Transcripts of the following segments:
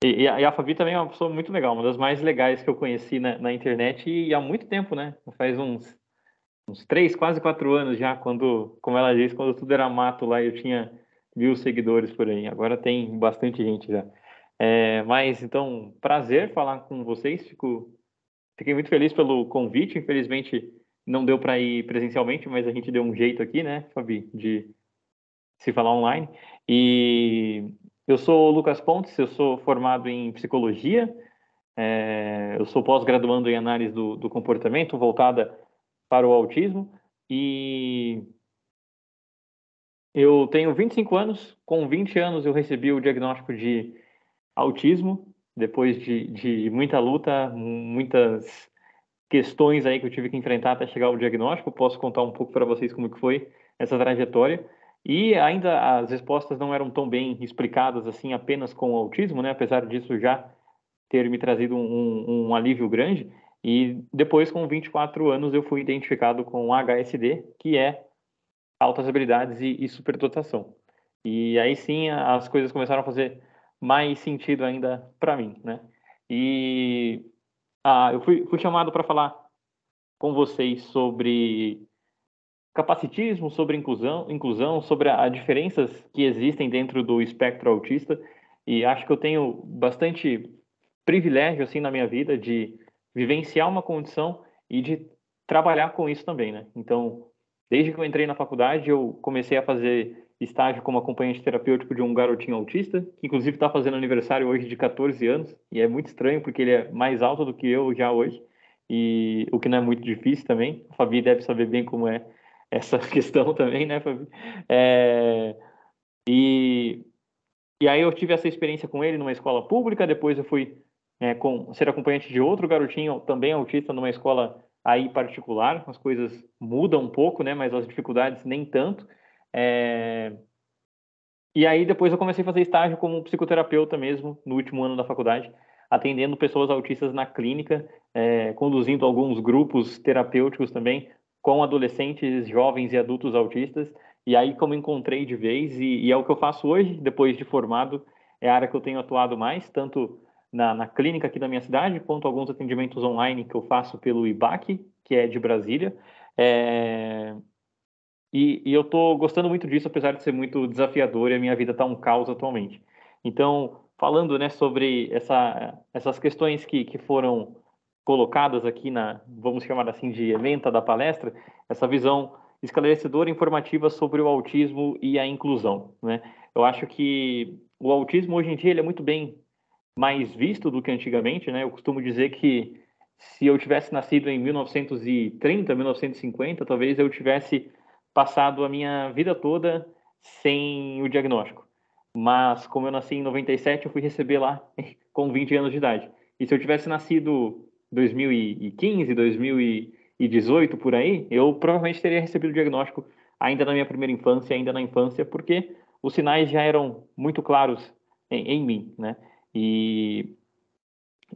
E a Fabi também é uma pessoa muito legal, uma das mais legais que eu conheci na internet e há muito tempo, né? Faz uns 3, quase 4 anos já, como ela disse, quando tudo era mato lá, eu tinha 1.000 seguidores por aí. Agora tem bastante gente já. Mas então, prazer falar com vocês. Fiquei muito feliz pelo convite. Infelizmente, não deu para ir presencialmente, mas a gente deu um jeito aqui, né, Fabi, de se falar online. E eu sou o Lucas Pontes, eu sou formado em psicologia, eu sou pós-graduando em análise do comportamento, voltada para o autismo, e eu tenho 25 anos. Com 20 anos eu recebi o diagnóstico de autismo, depois de muita luta, muitas questões aí que eu tive que enfrentar até chegar ao diagnóstico. Posso contar um pouco para vocês como que foi essa trajetória. E ainda as respostas não eram tão bem explicadas assim apenas com o autismo, né? Apesar disso já ter me trazido um alívio grande. E depois, com 24 anos, eu fui identificado com HSD, que é altas habilidades e superdotação. E aí sim as coisas começaram a fazer mais sentido ainda para mim, né? E eu fui chamado para falar com vocês sobre capacitismo, sobre inclusão, sobre as diferenças que existem dentro do espectro autista. E acho que eu tenho bastante privilégio assim na minha vida de vivenciar uma condição e de trabalhar com isso também, né? Então, desde que eu entrei na faculdade, eu comecei a fazer estágio como acompanhante terapêutico de um garotinho autista, que inclusive está fazendo aniversário hoje de 14 anos, e é muito estranho porque ele é mais alto do que eu já hoje, e o que não é muito difícil também. A Fabi deve saber bem como é essa questão também, né, Fabi? É, e e aí eu tive essa experiência com ele numa escola pública, depois eu fui ser acompanhante de outro garotinho também autista numa escola aí particular. As coisas mudam um pouco, né? Mas as dificuldades nem tanto. É... E aí depois eu comecei a fazer estágio como psicoterapeuta mesmo, no último ano da faculdade, atendendo pessoas autistas na clínica, conduzindo alguns grupos terapêuticos também com adolescentes, jovens e adultos autistas. E aí como encontrei de vez, e é o que eu faço hoje, depois de formado, é a área que eu tenho atuado mais, tanto na clínica aqui da minha cidade, quanto alguns atendimentos online que eu faço pelo IBAC, que é de Brasília. É... E eu estou gostando muito disso, apesar de ser muito desafiador e a minha vida está um caos atualmente. Então, falando, né, sobre essas questões que foram colocadas aqui vamos chamar assim, de ementa da palestra, essa visão esclarecedora e informativa sobre o autismo e a inclusão, né? Eu acho que o autismo hoje em dia ele é muito bem mais visto do que antigamente, né? Eu costumo dizer que se eu tivesse nascido em 1930, 1950, talvez eu tivesse passado a minha vida toda sem o diagnóstico. Mas como eu nasci em 97, eu fui receber lá com 20 anos de idade. E se eu tivesse nascido 2015, 2018 por aí, eu provavelmente teria recebido o diagnóstico ainda na minha primeira infância, ainda na infância, porque os sinais já eram muito claros em mim, né? E,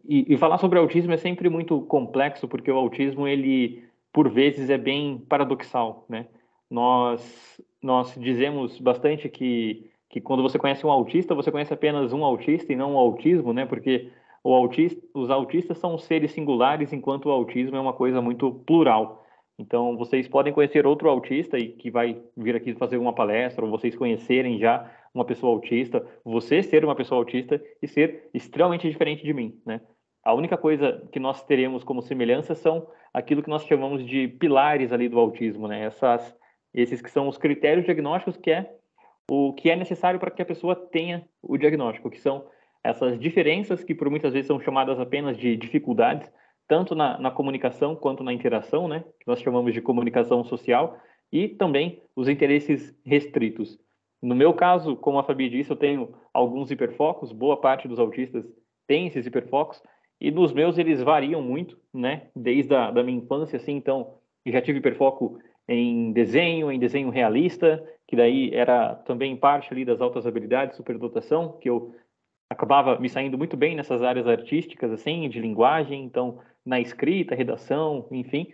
e falar sobre autismo é sempre muito complexo, porque o autismo, ele, por vezes, é bem paradoxal, né? Nós dizemos bastante que quando você conhece um autista, você conhece apenas um autista e não o autismo, né? Porque os autistas são seres singulares, enquanto o autismo é uma coisa muito plural. Então, vocês podem conhecer outro autista e que vai vir aqui fazer uma palestra, ou vocês conhecerem já uma pessoa autista, você ser uma pessoa autista e ser extremamente diferente de mim, né? A única coisa que nós teremos como semelhança são aquilo que nós chamamos de pilares ali do autismo, né? Esses que são os critérios diagnósticos, que é o que é necessário para que a pessoa tenha o diagnóstico, que são essas diferenças que por muitas vezes são chamadas apenas de dificuldades, tanto na comunicação quanto na interação, né? Que nós chamamos de comunicação social, e também os interesses restritos. No meu caso, como a Fabi disse, eu tenho alguns hiperfocos, boa parte dos autistas tem esses hiperfocos, e nos meus eles variam muito, né? Desde da minha infância, assim, então, eu já tive hiperfoco em desenho realista, que daí era também parte ali das altas habilidades, superdotação, que eu acabava me saindo muito bem nessas áreas artísticas, assim, de linguagem, então, na escrita, redação, enfim.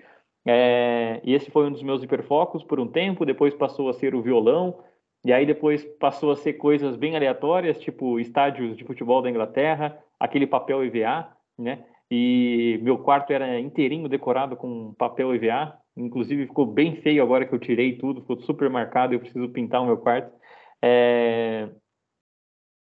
E esse foi um dos meus hiperfocos por um tempo, depois passou a ser o violão, E aí depois passou a ser coisas bem aleatórias, tipo estádios de futebol da Inglaterra, aquele papel EVA, né? E meu quarto era inteirinho decorado com papel EVA, inclusive ficou bem feio agora que eu tirei tudo, ficou super marcado, eu preciso pintar o meu quarto. É...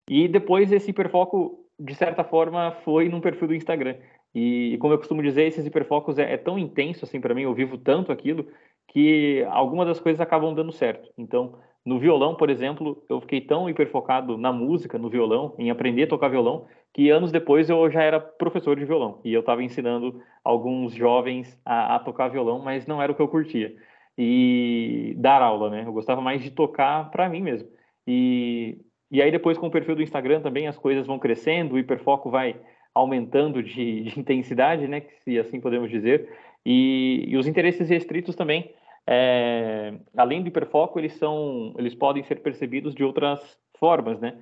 E depois esse hiperfoco, de certa forma, foi num perfil do Instagram. E como eu costumo dizer, esses hiperfocos é tão intenso assim para mim, eu vivo tanto aquilo, que algumas das coisas acabam dando certo. Então, no violão, por exemplo, eu fiquei tão hiperfocado na música, no violão, em aprender a tocar violão, que anos depois eu já era professor de violão. E eu estava ensinando alguns jovens a tocar violão, mas não era o que eu curtia. E dar aula, né? Eu gostava mais de tocar para mim mesmo. E aí depois com o perfil do Instagram também as coisas vão crescendo, o hiperfoco vai aumentando de intensidade, né, se assim podemos dizer, e os interesses restritos também, além do hiperfoco, eles podem ser percebidos de outras formas, né?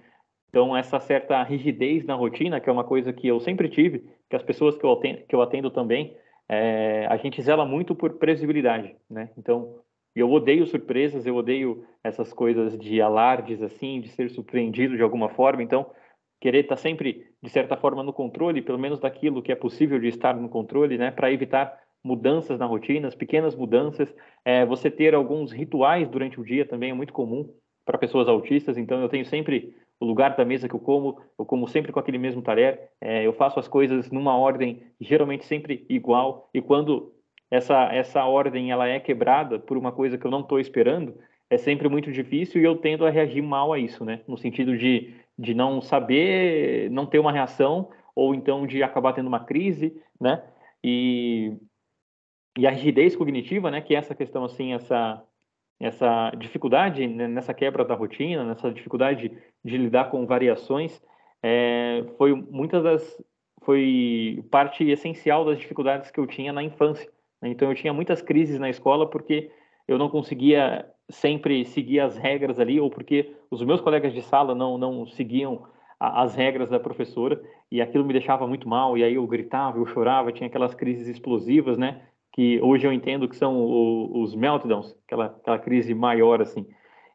Então essa certa rigidez na rotina, que é uma coisa que eu sempre tive, que as pessoas que eu atendo também, a gente zela muito por previsibilidade, né? Então eu odeio surpresas, eu odeio essas coisas de alardes, assim, de ser surpreendido de alguma forma. Então, querer estar sempre, de certa forma, no controle, pelo menos daquilo que é possível de estar no controle, né, para evitar mudanças na rotina, as pequenas mudanças. Você ter alguns rituais durante o dia também é muito comum para pessoas autistas. Então, eu tenho sempre o lugar da mesa que eu como sempre com aquele mesmo talher. Eu faço as coisas numa ordem geralmente sempre igual. E quando essa ordem ela é quebrada por uma coisa que eu não estou esperando, é sempre muito difícil e eu tendo a reagir mal a isso, né? No sentido de não saber, não ter uma reação ou então de acabar tendo uma crise, né? E, e a rigidez cognitiva, né? Que é essa questão assim, essa dificuldade né, nessa quebra da rotina, nessa dificuldade de lidar com variações, foi muitas das foi parte essencial das dificuldades que eu tinha na infância. Né? Então eu tinha muitas crises na escola porque eu não conseguia sempre seguir as regras ali ou porque os meus colegas de sala não seguiam as regras da professora e aquilo me deixava muito mal e aí eu gritava, eu chorava, tinha aquelas crises explosivas, né? Que hoje eu entendo que são os meltdowns, aquela crise maior, assim.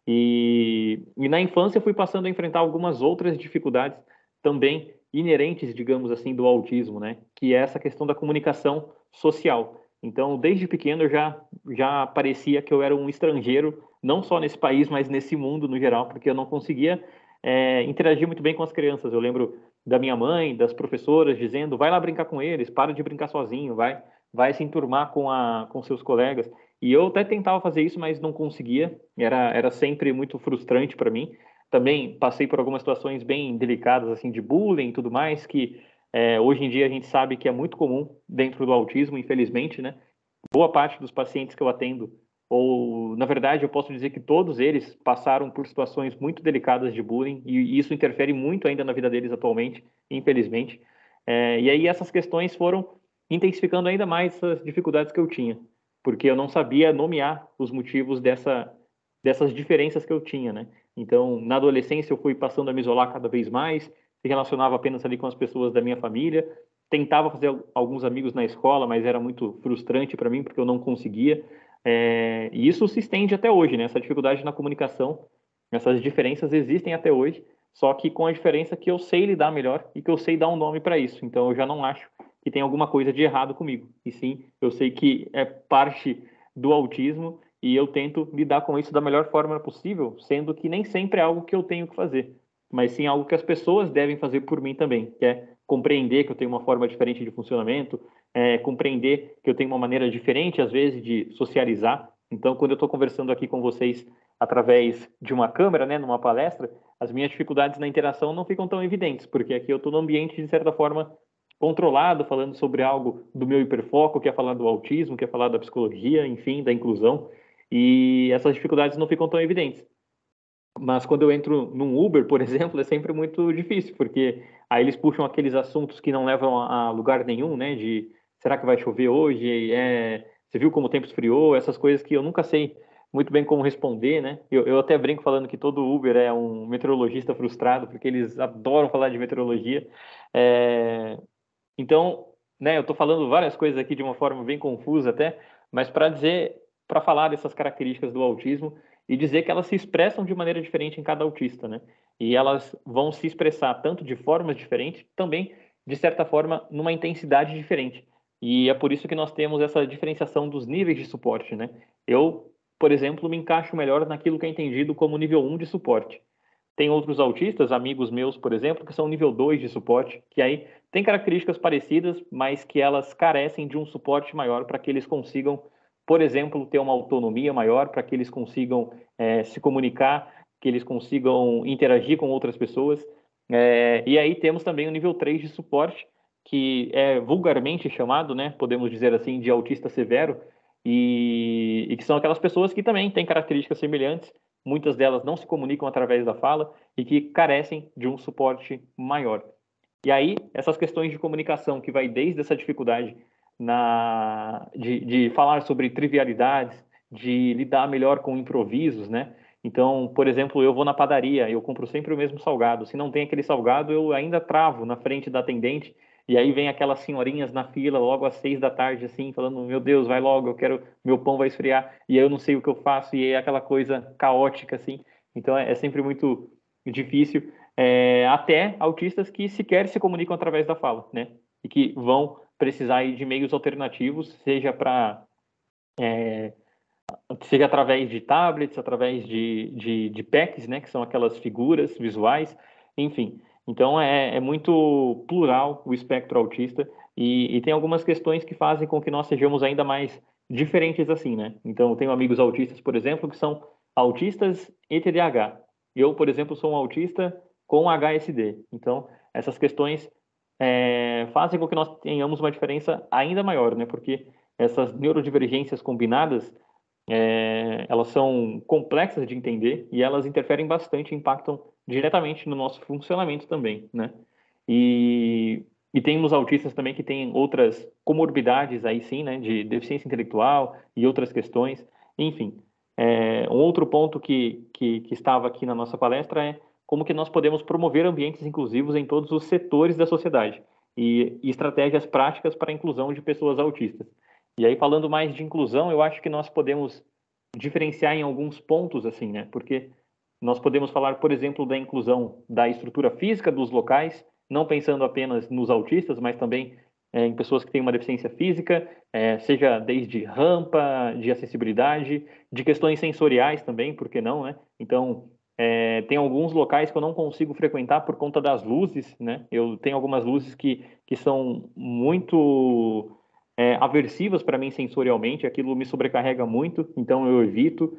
E na infância eu fui passando a enfrentar algumas outras dificuldades também inerentes, digamos assim, do autismo, né? Que é essa questão da comunicação social. Então, desde pequeno eu já parecia que eu era um estrangeiro, não só nesse país, mas nesse mundo no geral, porque eu não conseguia interagir muito bem com as crianças. Eu lembro da minha mãe, das professoras dizendo, vai lá brincar com eles, para de brincar sozinho, vai se enturmar com seus colegas. E eu até tentava fazer isso, mas não conseguia. Era sempre muito frustrante para mim. Também passei por algumas situações bem delicadas, assim, de bullying e tudo mais, que hoje em dia a gente sabe que é muito comum dentro do autismo, infelizmente, né? Boa parte dos pacientes que eu atendo, ou na verdade eu posso dizer que todos eles passaram por situações muito delicadas de bullying e isso interfere muito ainda na vida deles atualmente, infelizmente. E aí essas questões foram intensificando ainda mais essas dificuldades que eu tinha, porque eu não sabia nomear os motivos dessas diferenças que eu tinha, né? Então, na adolescência eu fui passando a me isolar cada vez mais, se relacionava apenas ali com as pessoas da minha família, tentava fazer alguns amigos na escola, mas era muito frustrante para mim porque eu não conseguia. E isso se estende até hoje, né? Essa dificuldade na comunicação, essas diferenças existem até hoje, só que com a diferença que eu sei lidar melhor e que eu sei dar um nome para isso. Então eu já não acho que tem alguma coisa de errado comigo. E sim, eu sei que é parte do autismo e eu tento lidar com isso da melhor forma possível, sendo que nem sempre é algo que eu tenho que fazer, mas sim algo que as pessoas devem fazer por mim também, que é compreender que eu tenho uma forma diferente de funcionamento, compreender que eu tenho uma maneira diferente, às vezes, de socializar. Então, quando eu estou conversando aqui com vocês através de uma câmera, né, numa palestra, as minhas dificuldades na interação não ficam tão evidentes, porque aqui eu estou num ambiente, de certa forma, controlado, falando sobre algo do meu hiperfoco, que é falar do autismo, que é falar da psicologia, enfim, da inclusão, e essas dificuldades não ficam tão evidentes. Mas quando eu entro num Uber, por exemplo, é sempre muito difícil, porque aí eles puxam aqueles assuntos que não levam a lugar nenhum, né? De será que vai chover hoje? Você viu como o tempo esfriou? Essas coisas que eu nunca sei muito bem como responder, né? Eu até brinco falando que todo Uber é um meteorologista frustrado, porque eles adoram falar de meteorologia. É, então, né, eu estou falando várias coisas aqui de uma forma bem confusa até, mas para dizer para falar dessas características do autismo e dizer que elas se expressam de maneira diferente em cada autista, né? E elas vão se expressar tanto de formas diferentes, também, de certa forma, numa intensidade diferente. E é por isso que nós temos essa diferenciação dos níveis de suporte, né? Eu, por exemplo, me encaixo melhor naquilo que é entendido como nível 1 de suporte. Tem outros autistas, amigos meus, por exemplo, que são nível 2 de suporte, que aí tem características parecidas, mas que elas carecem de um suporte maior para que eles consigam, por exemplo, ter uma autonomia maior, para que eles consigam se comunicar, que eles consigam interagir com outras pessoas. E aí temos também o nível 3 de suporte, que é vulgarmente chamado, né, podemos dizer assim, de autista severo, e que são aquelas pessoas que também têm características semelhantes, muitas delas não se comunicam através da fala e que carecem de um suporte maior. E aí, essas questões de comunicação, que vai desde essa dificuldade de falar sobre trivialidades, de lidar melhor com improvisos, né? Então, por exemplo, eu vou na padaria, eu compro sempre o mesmo salgado. Se não tem aquele salgado, eu ainda travo na frente da atendente. E aí vem aquelas senhorinhas na fila logo às 6 da tarde, assim, falando: Meu Deus, vai logo, eu quero, meu pão vai esfriar. E aí eu não sei o que eu faço, e é aquela coisa caótica, assim. Então é sempre muito difícil. Até autistas que sequer se comunicam através da fala, né? E que vão precisar aí de meios alternativos, seja através de tablets, através de PECs, né, que são aquelas figuras visuais, enfim. Então, é muito plural o espectro autista e tem algumas questões que fazem com que nós sejamos ainda mais diferentes assim, né? Então, eu tenho amigos autistas, por exemplo, que são autistas e TDAH. Eu, por exemplo, sou um autista com HSD. Então, essas questões fazem com que nós tenhamos uma diferença ainda maior, né? Porque essas neurodivergências combinadas elas são complexas de entender e elas interferem bastante, impactam diretamente no nosso funcionamento também, né? E temos autistas também que têm outras comorbidades aí sim, né, de deficiência intelectual e outras questões. Enfim, um outro ponto que estava aqui na nossa palestra é como que nós podemos promover ambientes inclusivos em todos os setores da sociedade e estratégias práticas para a inclusão de pessoas autistas. E aí, falando mais de inclusão, eu acho que nós podemos diferenciar em alguns pontos, assim, né? Porque nós podemos falar, por exemplo, da inclusão da estrutura física dos locais, não pensando apenas nos autistas, mas também em pessoas que têm uma deficiência física, seja desde rampa, de acessibilidade, de questões sensoriais também, por que não, né? Então, tem alguns locais que eu não consigo frequentar por conta das luzes, né? Eu tenho algumas luzes que são muito aversivas para mim sensorialmente, aquilo me sobrecarrega muito, então eu evito.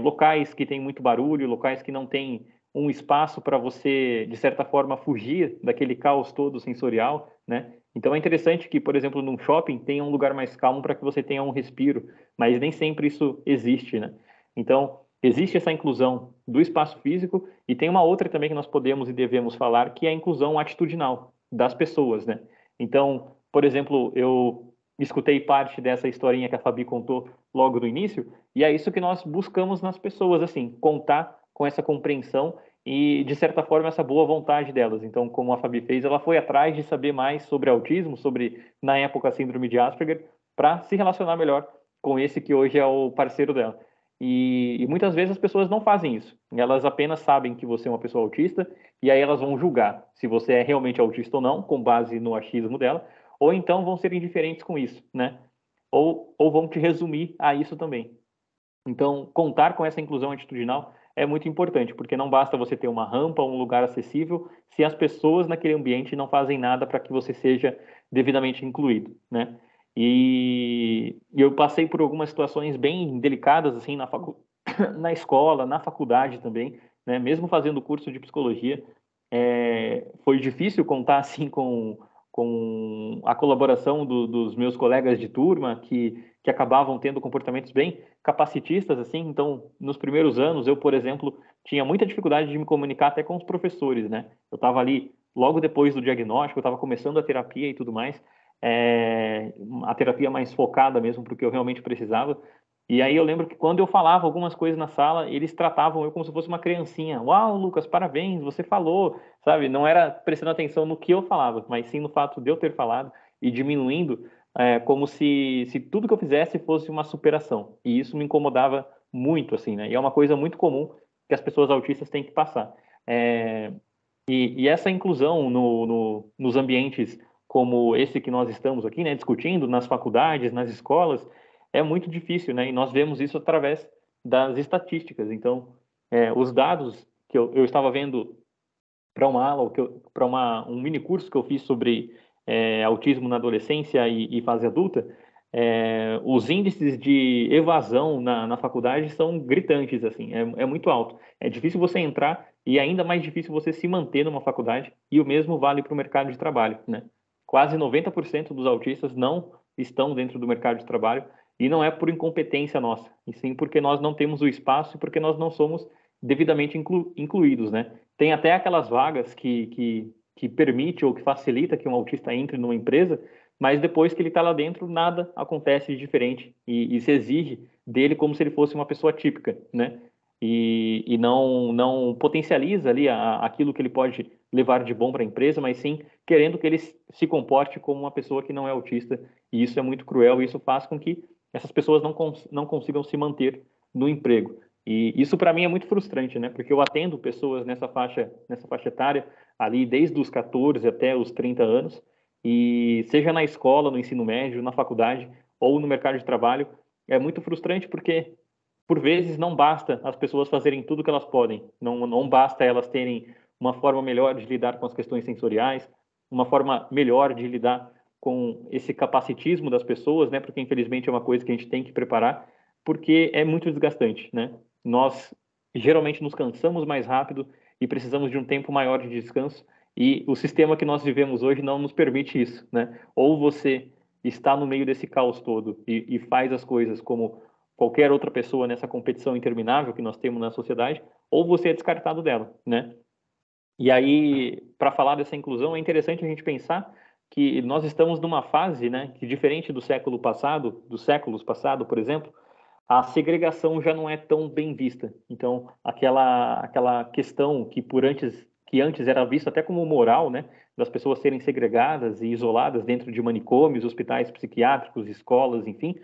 Locais que tem muito barulho, locais que não tem um espaço para você, de certa forma, fugir daquele caos todo sensorial, né? Então é interessante que, por exemplo, num shopping tenha um lugar mais calmo para que você tenha um respiro, mas nem sempre isso existe, né? Então, existe essa inclusão do espaço físico e tem uma outra também que nós podemos e devemos falar, que é a inclusão atitudinal das pessoas, né? Então, por exemplo, eu escutei parte dessa historinha que a Fabi contou logo no início, e é isso que nós buscamos nas pessoas, assim, contar com essa compreensão e, de certa forma, essa boa vontade delas. Então, como a Fabi fez, ela foi atrás de saber mais sobre autismo, sobre, na época, a síndrome de Asperger, para se relacionar melhor com esse que hoje é o parceiro dela. E muitas vezes as pessoas não fazem isso. Elas apenas sabem que você é uma pessoa autista e aí elas vão julgar se você é realmente autista ou não, com base no achismo dela, ou então vão ser indiferentes com isso, né? Ou vão te resumir a isso também. Então, contar com essa inclusão atitudinal é muito importante, porque não basta você ter uma rampa, um lugar acessível, se as pessoas naquele ambiente não fazem nada para que você seja devidamente incluído, né? E eu passei por algumas situações bem delicadas, assim, na escola, na faculdade também, né? Mesmo fazendo curso de psicologia, foi difícil contar, assim, com a colaboração dos meus colegas de turma, que acabavam tendo comportamentos bem capacitistas, assim. Então, nos primeiros anos, eu, por exemplo, tinha muita dificuldade de me comunicar até com os professores, né? Eu estava ali logo depois do diagnóstico, eu estava começando a terapia e tudo mais, a terapia mais focada mesmo para o que eu realmente precisava. E aí eu lembro que quando eu falava algumas coisas na sala, eles tratavam eu como se fosse uma criancinha. Uau, Lucas, parabéns, você falou, sabe? Não era prestando atenção no que eu falava, mas sim no fato de eu ter falado e diminuindo como se tudo que eu fizesse fosse uma superação. E isso me incomodava muito, assim, né? E é uma coisa muito comum que as pessoas autistas têm que passar. É, e essa inclusão nos ambientes como esse que nós estamos aqui, né, discutindo, nas faculdades, nas escolas, é muito difícil, né? E nós vemos isso através das estatísticas. Então, os dados que eu estava vendo para uma aula, para um mini curso que eu fiz sobre autismo na adolescência e fase adulta, os índices de evasão na faculdade são gritantes, assim, é muito alto. É difícil você entrar e é ainda mais difícil você se manter numa faculdade, e o mesmo vale para o mercado de trabalho, né? Quase 90% dos autistas não estão dentro do mercado de trabalho, e não é por incompetência nossa, e sim porque nós não temos o espaço e porque nós não somos devidamente incluídos, né? Tem até aquelas vagas que permite ou que facilita que um autista entre numa empresa, mas depois que ele está lá dentro, nada acontece de diferente e se exige dele como se ele fosse uma pessoa típica, né? E não potencializa ali aquilo que ele pode levar de bom para a empresa, mas sim querendo que ele se comporte como uma pessoa que não é autista, e isso é muito cruel, e isso faz com que essas pessoas não consigam se manter no emprego. E isso para mim é muito frustrante, né? Porque eu atendo pessoas nessa faixa etária, ali desde os 14 até os 30 anos, e seja na escola, no ensino médio, na faculdade ou no mercado de trabalho, é muito frustrante porque por vezes não basta as pessoas fazerem tudo o que elas podem, não basta elas terem uma forma melhor de lidar com as questões sensoriais, uma forma melhor de lidar com esse capacitismo das pessoas, né? Porque infelizmente é uma coisa que a gente tem que preparar, porque é muito desgastante, né? Nós geralmente nos cansamos mais rápido e precisamos de um tempo maior de descanso, e o sistema que nós vivemos hoje não nos permite isso, né? Ou você está no meio desse caos todo e faz as coisas como qualquer outra pessoa nessa competição interminável que nós temos na sociedade, ou você é descartado dela, né? E aí, para falar dessa inclusão, é interessante a gente pensar que nós estamos numa fase, né, que diferente do século passado, dos séculos passados, por exemplo, a segregação já não é tão bem vista. Então, aquela questão que antes era vista até como moral, né, das pessoas serem segregadas e isoladas dentro de manicômios, hospitais psiquiátricos, escolas, enfim,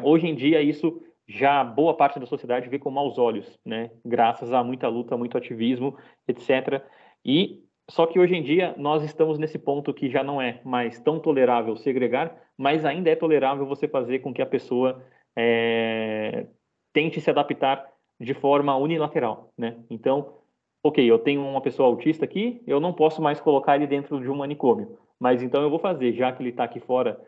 hoje em dia isso já boa parte da sociedade vê com maus olhos, né, graças a muita luta, muito ativismo, etc. E só que hoje em dia nós estamos nesse ponto que já não é mais tão tolerável segregar, mas ainda é tolerável você fazer com que a pessoa tente se adaptar de forma unilateral, né? Então, ok, eu tenho uma pessoa autista aqui, eu não posso mais colocar ele dentro de um manicômio, mas então eu vou fazer, já que ele está aqui fora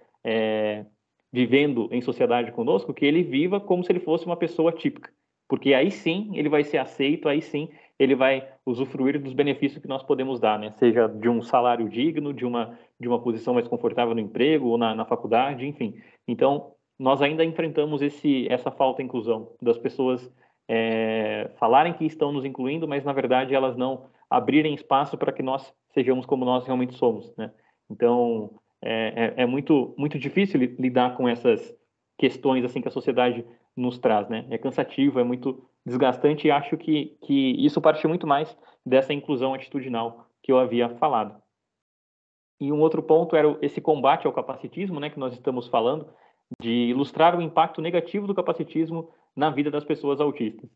vivendo em sociedade conosco, que ele viva como se ele fosse uma pessoa típica, porque aí sim ele vai ser aceito, aí sim ele vai usufruir dos benefícios que nós podemos dar, né? Seja de um salário digno, de uma posição mais confortável no emprego ou na faculdade, enfim. Então, nós ainda enfrentamos essa falta de inclusão das pessoas falarem que estão nos incluindo, mas na verdade elas não abrirem espaço para que nós sejamos como nós realmente somos, né? Então é muito muito difícil lidar com essas questões assim que a sociedade nos traz, né? É cansativo, é muito desgastante, e acho que isso parte muito mais dessa inclusão atitudinal que eu havia falado. E um outro ponto era esse combate ao capacitismo, né, que nós estamos falando, de ilustrar o impacto negativo do capacitismo na vida das pessoas autistas.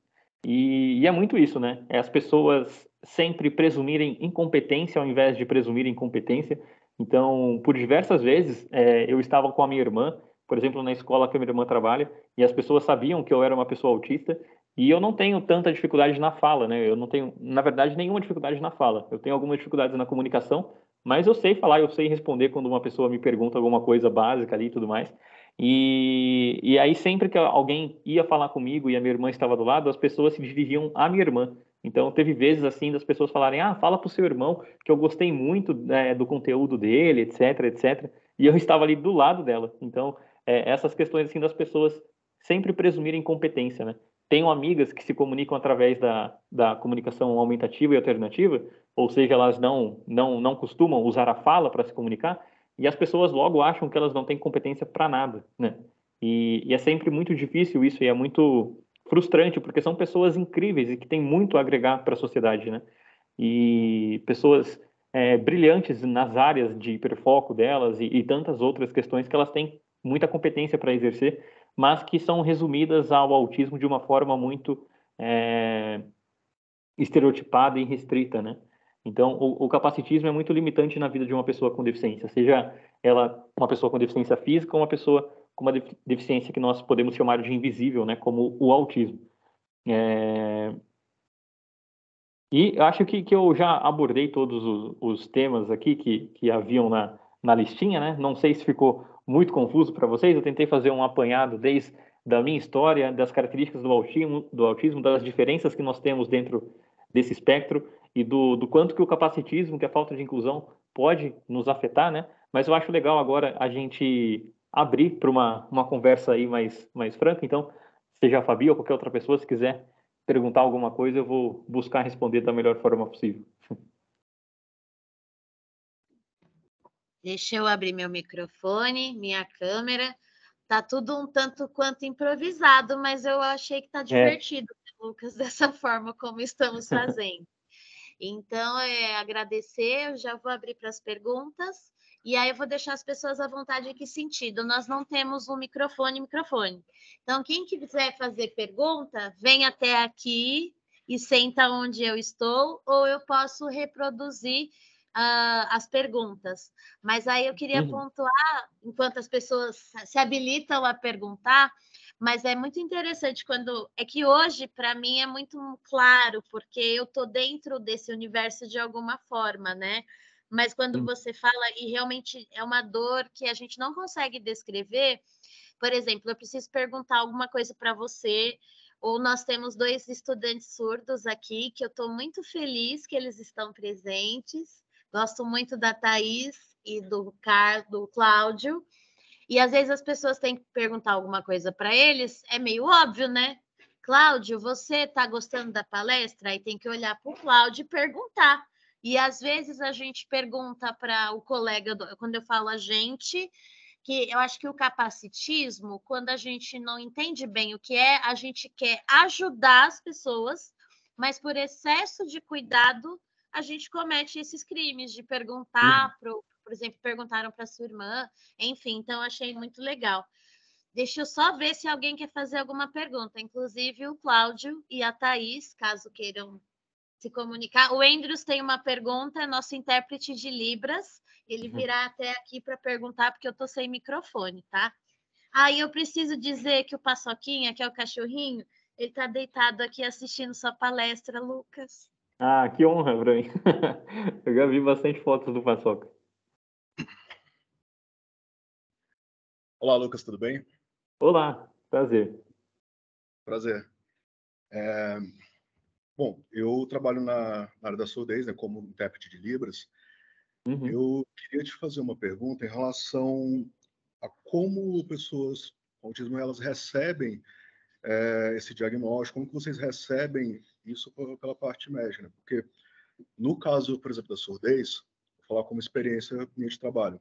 E é muito isso, né? É as pessoas sempre presumirem incompetência ao invés de presumirem competência. Então, por diversas vezes, eu estava com a minha irmã, por exemplo, na escola que a minha irmã trabalha, e as pessoas sabiam que eu era uma pessoa autista, e eu não tenho tanta dificuldade na fala, né? Eu não tenho, na verdade, nenhuma dificuldade na fala. Eu tenho algumas dificuldades na comunicação, mas eu sei falar, eu sei responder quando uma pessoa me pergunta alguma coisa básica ali e tudo mais. E aí, sempre que alguém ia falar comigo e a minha irmã estava do lado, as pessoas se dirigiam à minha irmã. Então, teve vezes assim das pessoas falarem: Ah, fala pro seu irmão que eu gostei muito do conteúdo dele, etc, etc. E eu estava ali do lado dela. Então, essas questões assim das pessoas sempre presumirem competência, né? Tenho amigas que se comunicam através da comunicação aumentativa e alternativa, ou seja, elas não costumam usar a fala para se comunicar, e as pessoas logo acham que elas não têm competência para nada, né? E é sempre muito difícil isso, e é muito frustrante, porque são pessoas incríveis e que têm muito a agregar para a sociedade, né? E pessoas brilhantes nas áreas de hiperfoco delas e tantas outras questões que elas têm muita competência para exercer, mas que são resumidas ao autismo de uma forma muito estereotipada e restrita, né? Então, o capacitismo é muito limitante na vida de uma pessoa com deficiência, seja ela uma pessoa com deficiência física ou uma pessoa com uma deficiência que nós podemos chamar de invisível, né? Como o autismo. E acho que eu já abordei todos os temas aqui que haviam na listinha, né? Não sei se ficou muito confuso para vocês. Eu tentei fazer um apanhado desde da minha história, das características do autismo, das diferenças que nós temos dentro desse espectro e do quanto que o capacitismo, que a falta de inclusão pode nos afetar, né? Mas eu acho legal agora a gente abrir para uma conversa aí mais franca. Então, seja a Fabi ou qualquer outra pessoa, se quiser perguntar alguma coisa, eu vou buscar responder da melhor forma possível. Deixa eu abrir meu microfone, minha câmera. Tá tudo um tanto quanto improvisado, mas eu achei que tá divertido, Lucas, dessa forma como estamos fazendo. Então, agradecer, eu já vou abrir para as perguntas, e aí eu vou deixar as pessoas à vontade em que sentido. Nós não temos um microfone. Então, quem quiser fazer pergunta, vem até aqui e senta onde eu estou, ou eu posso reproduzir as perguntas. Mas aí eu queria pontuar, enquanto as pessoas se habilitam a perguntar, mas é muito interessante quando... É que hoje, para mim, é muito claro, porque eu estou dentro desse universo de alguma forma, né? Mas quando você fala, e realmente é uma dor que a gente não consegue descrever, por exemplo, eu preciso perguntar alguma coisa para você, ou nós temos 2 estudantes surdos aqui, que eu estou muito feliz que eles estão presentes. Gosto muito da Thaís e do Cláudio. E às vezes as pessoas têm que perguntar alguma coisa para eles, é meio óbvio, né? Cláudio, você está gostando da palestra? Aí tem que olhar para o Cláudio e perguntar. E às vezes a gente pergunta para o colega, quando eu falo a gente, que eu acho que o capacitismo, quando a gente não entende bem o que é, a gente quer ajudar as pessoas, mas por excesso de cuidado, a gente comete esses crimes de perguntar, por exemplo, perguntaram para sua irmã, enfim, então achei muito legal. Deixa eu só ver se alguém quer fazer alguma pergunta, inclusive o Cláudio e a Thaís, caso queiram se comunicar. O Andrews tem uma pergunta, nosso intérprete de Libras, ele virá até aqui para perguntar, porque eu estou sem microfone, tá? Aí eu preciso dizer que o Paçoquinha, que é o cachorrinho, ele está deitado aqui assistindo sua palestra, Lucas. Ah, que honra para mim. Eu já vi bastante fotos do Paçoca. Olá, Lucas, tudo bem? Olá, prazer. Prazer. Bom, eu trabalho na área da surdez, né, como intérprete de Libras. Eu queria te fazer uma pergunta em relação a como pessoas com autismo elas recebem esse diagnóstico, como que vocês recebem isso pela parte médica, né? Porque no caso, por exemplo, da surdez, vou falar como experiência minha de trabalho.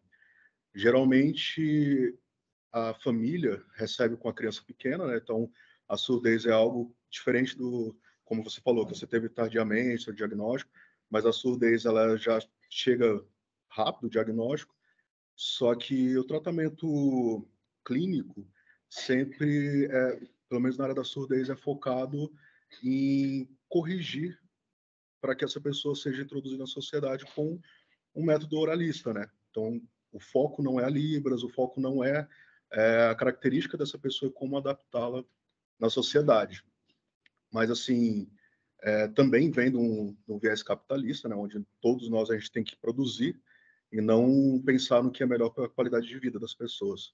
Geralmente a família recebe com a criança pequena, né? Então a surdez é algo diferente do, como você falou, que você teve tardiamente o diagnóstico, mas a surdez ela já chega rápido o diagnóstico, só que o tratamento clínico sempre, pelo menos na área da surdez, é focado em corrigir para que essa pessoa seja introduzida na sociedade com um método oralista, né? Então, o foco não é a Libras, o foco não é, a característica dessa pessoa e como adaptá-la na sociedade. Mas, assim, também vem de um viés capitalista, né? Onde todos nós a gente tem que produzir e não pensar no que é melhor para a qualidade de vida das pessoas.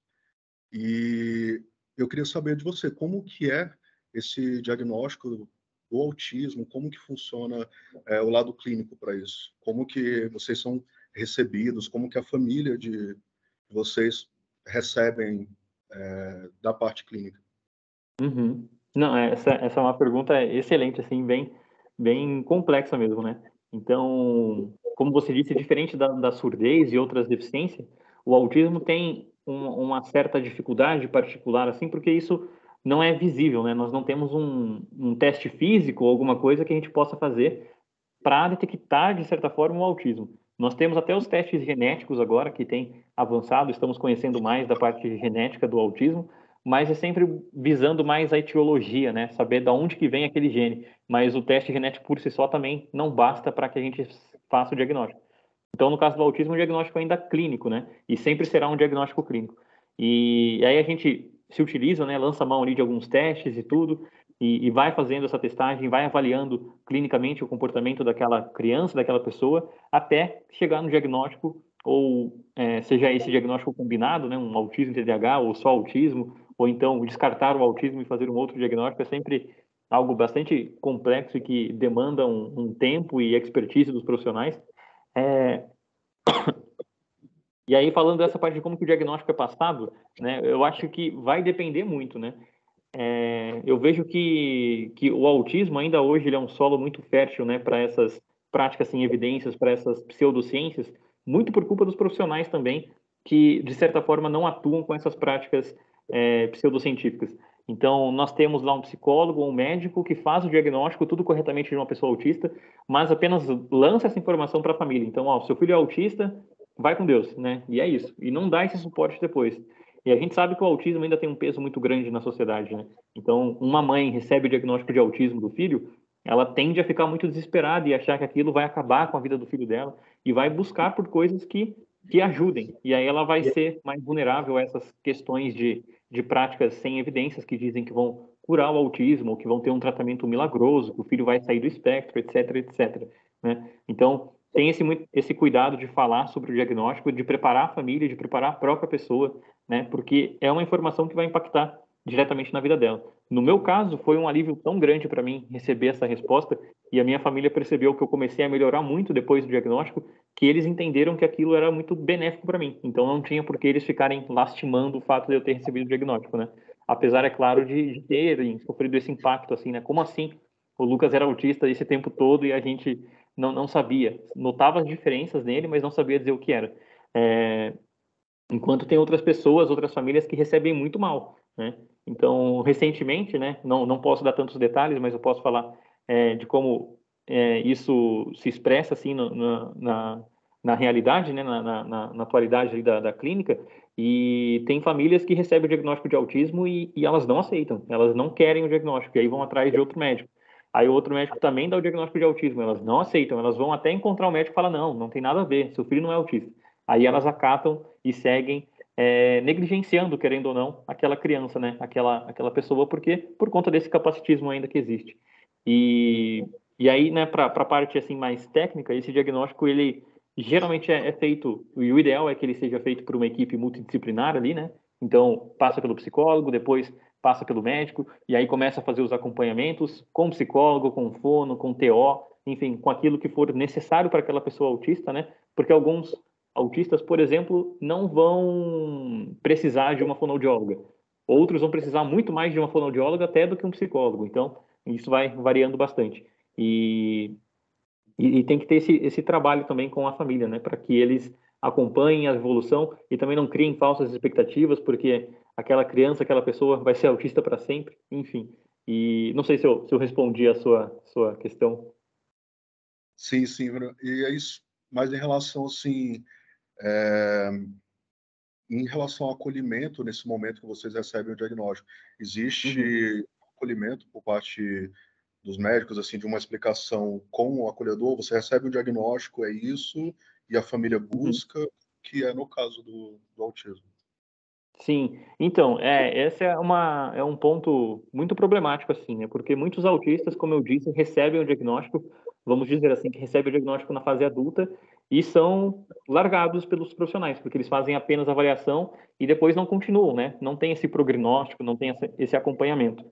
E eu queria saber de você, como que é esse diagnóstico do autismo, como que funciona o lado clínico para isso? Como que vocês são recebidos, como que a família de vocês recebem da parte clínica? Não, essa é uma pergunta excelente, assim, bem complexa mesmo, né? Então, como você disse, diferente da surdez e outras deficiências, o autismo tem uma certa dificuldade particular, assim, porque isso não é visível, né? Nós não temos um teste físico ou alguma coisa que a gente possa fazer para detectar, de certa forma, o autismo. Nós temos até os testes genéticos agora, que tem avançado, estamos conhecendo mais da parte genética do autismo, mas é sempre visando mais a etiologia, né? Saber de onde que vem aquele gene. Mas o teste genético por si só também não basta para que a gente faça o diagnóstico. Então, no caso do autismo, o diagnóstico ainda é clínico, né? E sempre será um diagnóstico clínico. E aí a gente se utiliza, né? Lança a mão ali de alguns testes e tudo, e vai fazendo essa testagem, vai avaliando clinicamente o comportamento daquela criança, daquela pessoa, até chegar no diagnóstico, ou seja esse diagnóstico combinado, né? Um autismo TDAH, ou só autismo, ou então descartar o autismo e fazer um outro diagnóstico, é sempre algo bastante complexo e que demanda um tempo e expertise dos profissionais. É, e aí, falando dessa parte de como que o diagnóstico é passado, né, eu acho que vai depender muito, né? Eu vejo que o autismo ainda hoje ele é um solo muito fértil, né, para essas práticas sem evidências, para essas pseudociências, muito por culpa dos profissionais também, que de certa forma não atuam com essas práticas pseudocientíficas. Então, nós temos lá um psicólogo ou um médico que faz o diagnóstico tudo corretamente de uma pessoa autista, mas apenas lança essa informação para a família. Então, ó, seu filho é autista, vai com Deus, né? E é isso. E não dá esse suporte depois. E a gente sabe que o autismo ainda tem um peso muito grande na sociedade, né? Então, uma mãe recebe o diagnóstico de autismo do filho, ela tende a ficar muito desesperada e achar que aquilo vai acabar com a vida do filho dela e vai buscar por coisas que ajudem. E aí ela vai ser mais vulnerável a essas questões de práticas sem evidências que dizem que vão curar o autismo, ou que vão ter um tratamento milagroso, que o filho vai sair do espectro, etc, etc, né? Então, tem esse cuidado de falar sobre o diagnóstico, de preparar a família, de preparar a própria pessoa, né? Porque é uma informação que vai impactar diretamente na vida dela. No meu caso, foi um alívio tão grande para mim receber essa resposta e a minha família percebeu que eu comecei a melhorar muito depois do diagnóstico, que eles entenderam que aquilo era muito benéfico para mim. Então não tinha por que eles ficarem lastimando o fato de eu ter recebido o diagnóstico, né? Apesar, é claro, de terem sofrido esse impacto, assim, né? Como assim? O Lucas era autista esse tempo todo e a gente não sabia. Notava as diferenças nele, mas não sabia dizer o que era. Enquanto tem outras pessoas, outras famílias que recebem muito mal, né? Então, recentemente, né, não posso dar tantos detalhes, mas eu posso falar de como isso se expressa assim na realidade, né, na atualidade ali da clínica, e tem famílias que recebem o diagnóstico de autismo e elas não aceitam, elas não querem o diagnóstico, e aí vão atrás de outro médico. Aí o outro médico também dá o diagnóstico de autismo, elas não aceitam, elas vão até encontrar o médico e falam, não tem nada a ver, seu filho não é autista. Aí elas acatam e seguem negligenciando, querendo ou não, aquela criança, né? Aquela pessoa, porque por conta desse capacitismo ainda que existe. E aí, né, para a parte assim mais técnica, esse diagnóstico ele geralmente é feito, e o ideal é que ele seja feito por uma equipe multidisciplinar ali, né? Então, passa pelo psicólogo, depois passa pelo médico, e aí começa a fazer os acompanhamentos com o psicólogo, com o fono, com o TO, enfim, com aquilo que for necessário para aquela pessoa autista, né? Porque alguns autistas, por exemplo, não vão precisar de uma fonoaudióloga. Outros vão precisar muito mais de uma fonoaudióloga até do que um psicólogo. Então, isso vai variando bastante. E tem que ter esse trabalho também com a família, né? Para que eles acompanhem a evolução e também não criem falsas expectativas, porque aquela criança, aquela pessoa vai ser autista para sempre, enfim. E não sei se eu respondi a sua questão. Sim, sim, Bruno. E é isso. Mas em relação, assim, é, em relação ao acolhimento, nesse momento que vocês recebem o diagnóstico, Uhum, existe acolhimento por parte dos médicos, assim, de uma explicação com o acolhedor? Você recebe o diagnóstico, é isso, e a família uhum. busca, que é no caso do autismo. Sim, então, esse é um ponto muito problemático, assim, né? Porque muitos autistas, como eu disse, recebem o diagnóstico, vamos dizer assim, que recebem o diagnóstico na fase adulta e são largados pelos profissionais, porque eles fazem apenas avaliação e depois não continuam, né? Não tem esse prognóstico, não tem esse acompanhamento.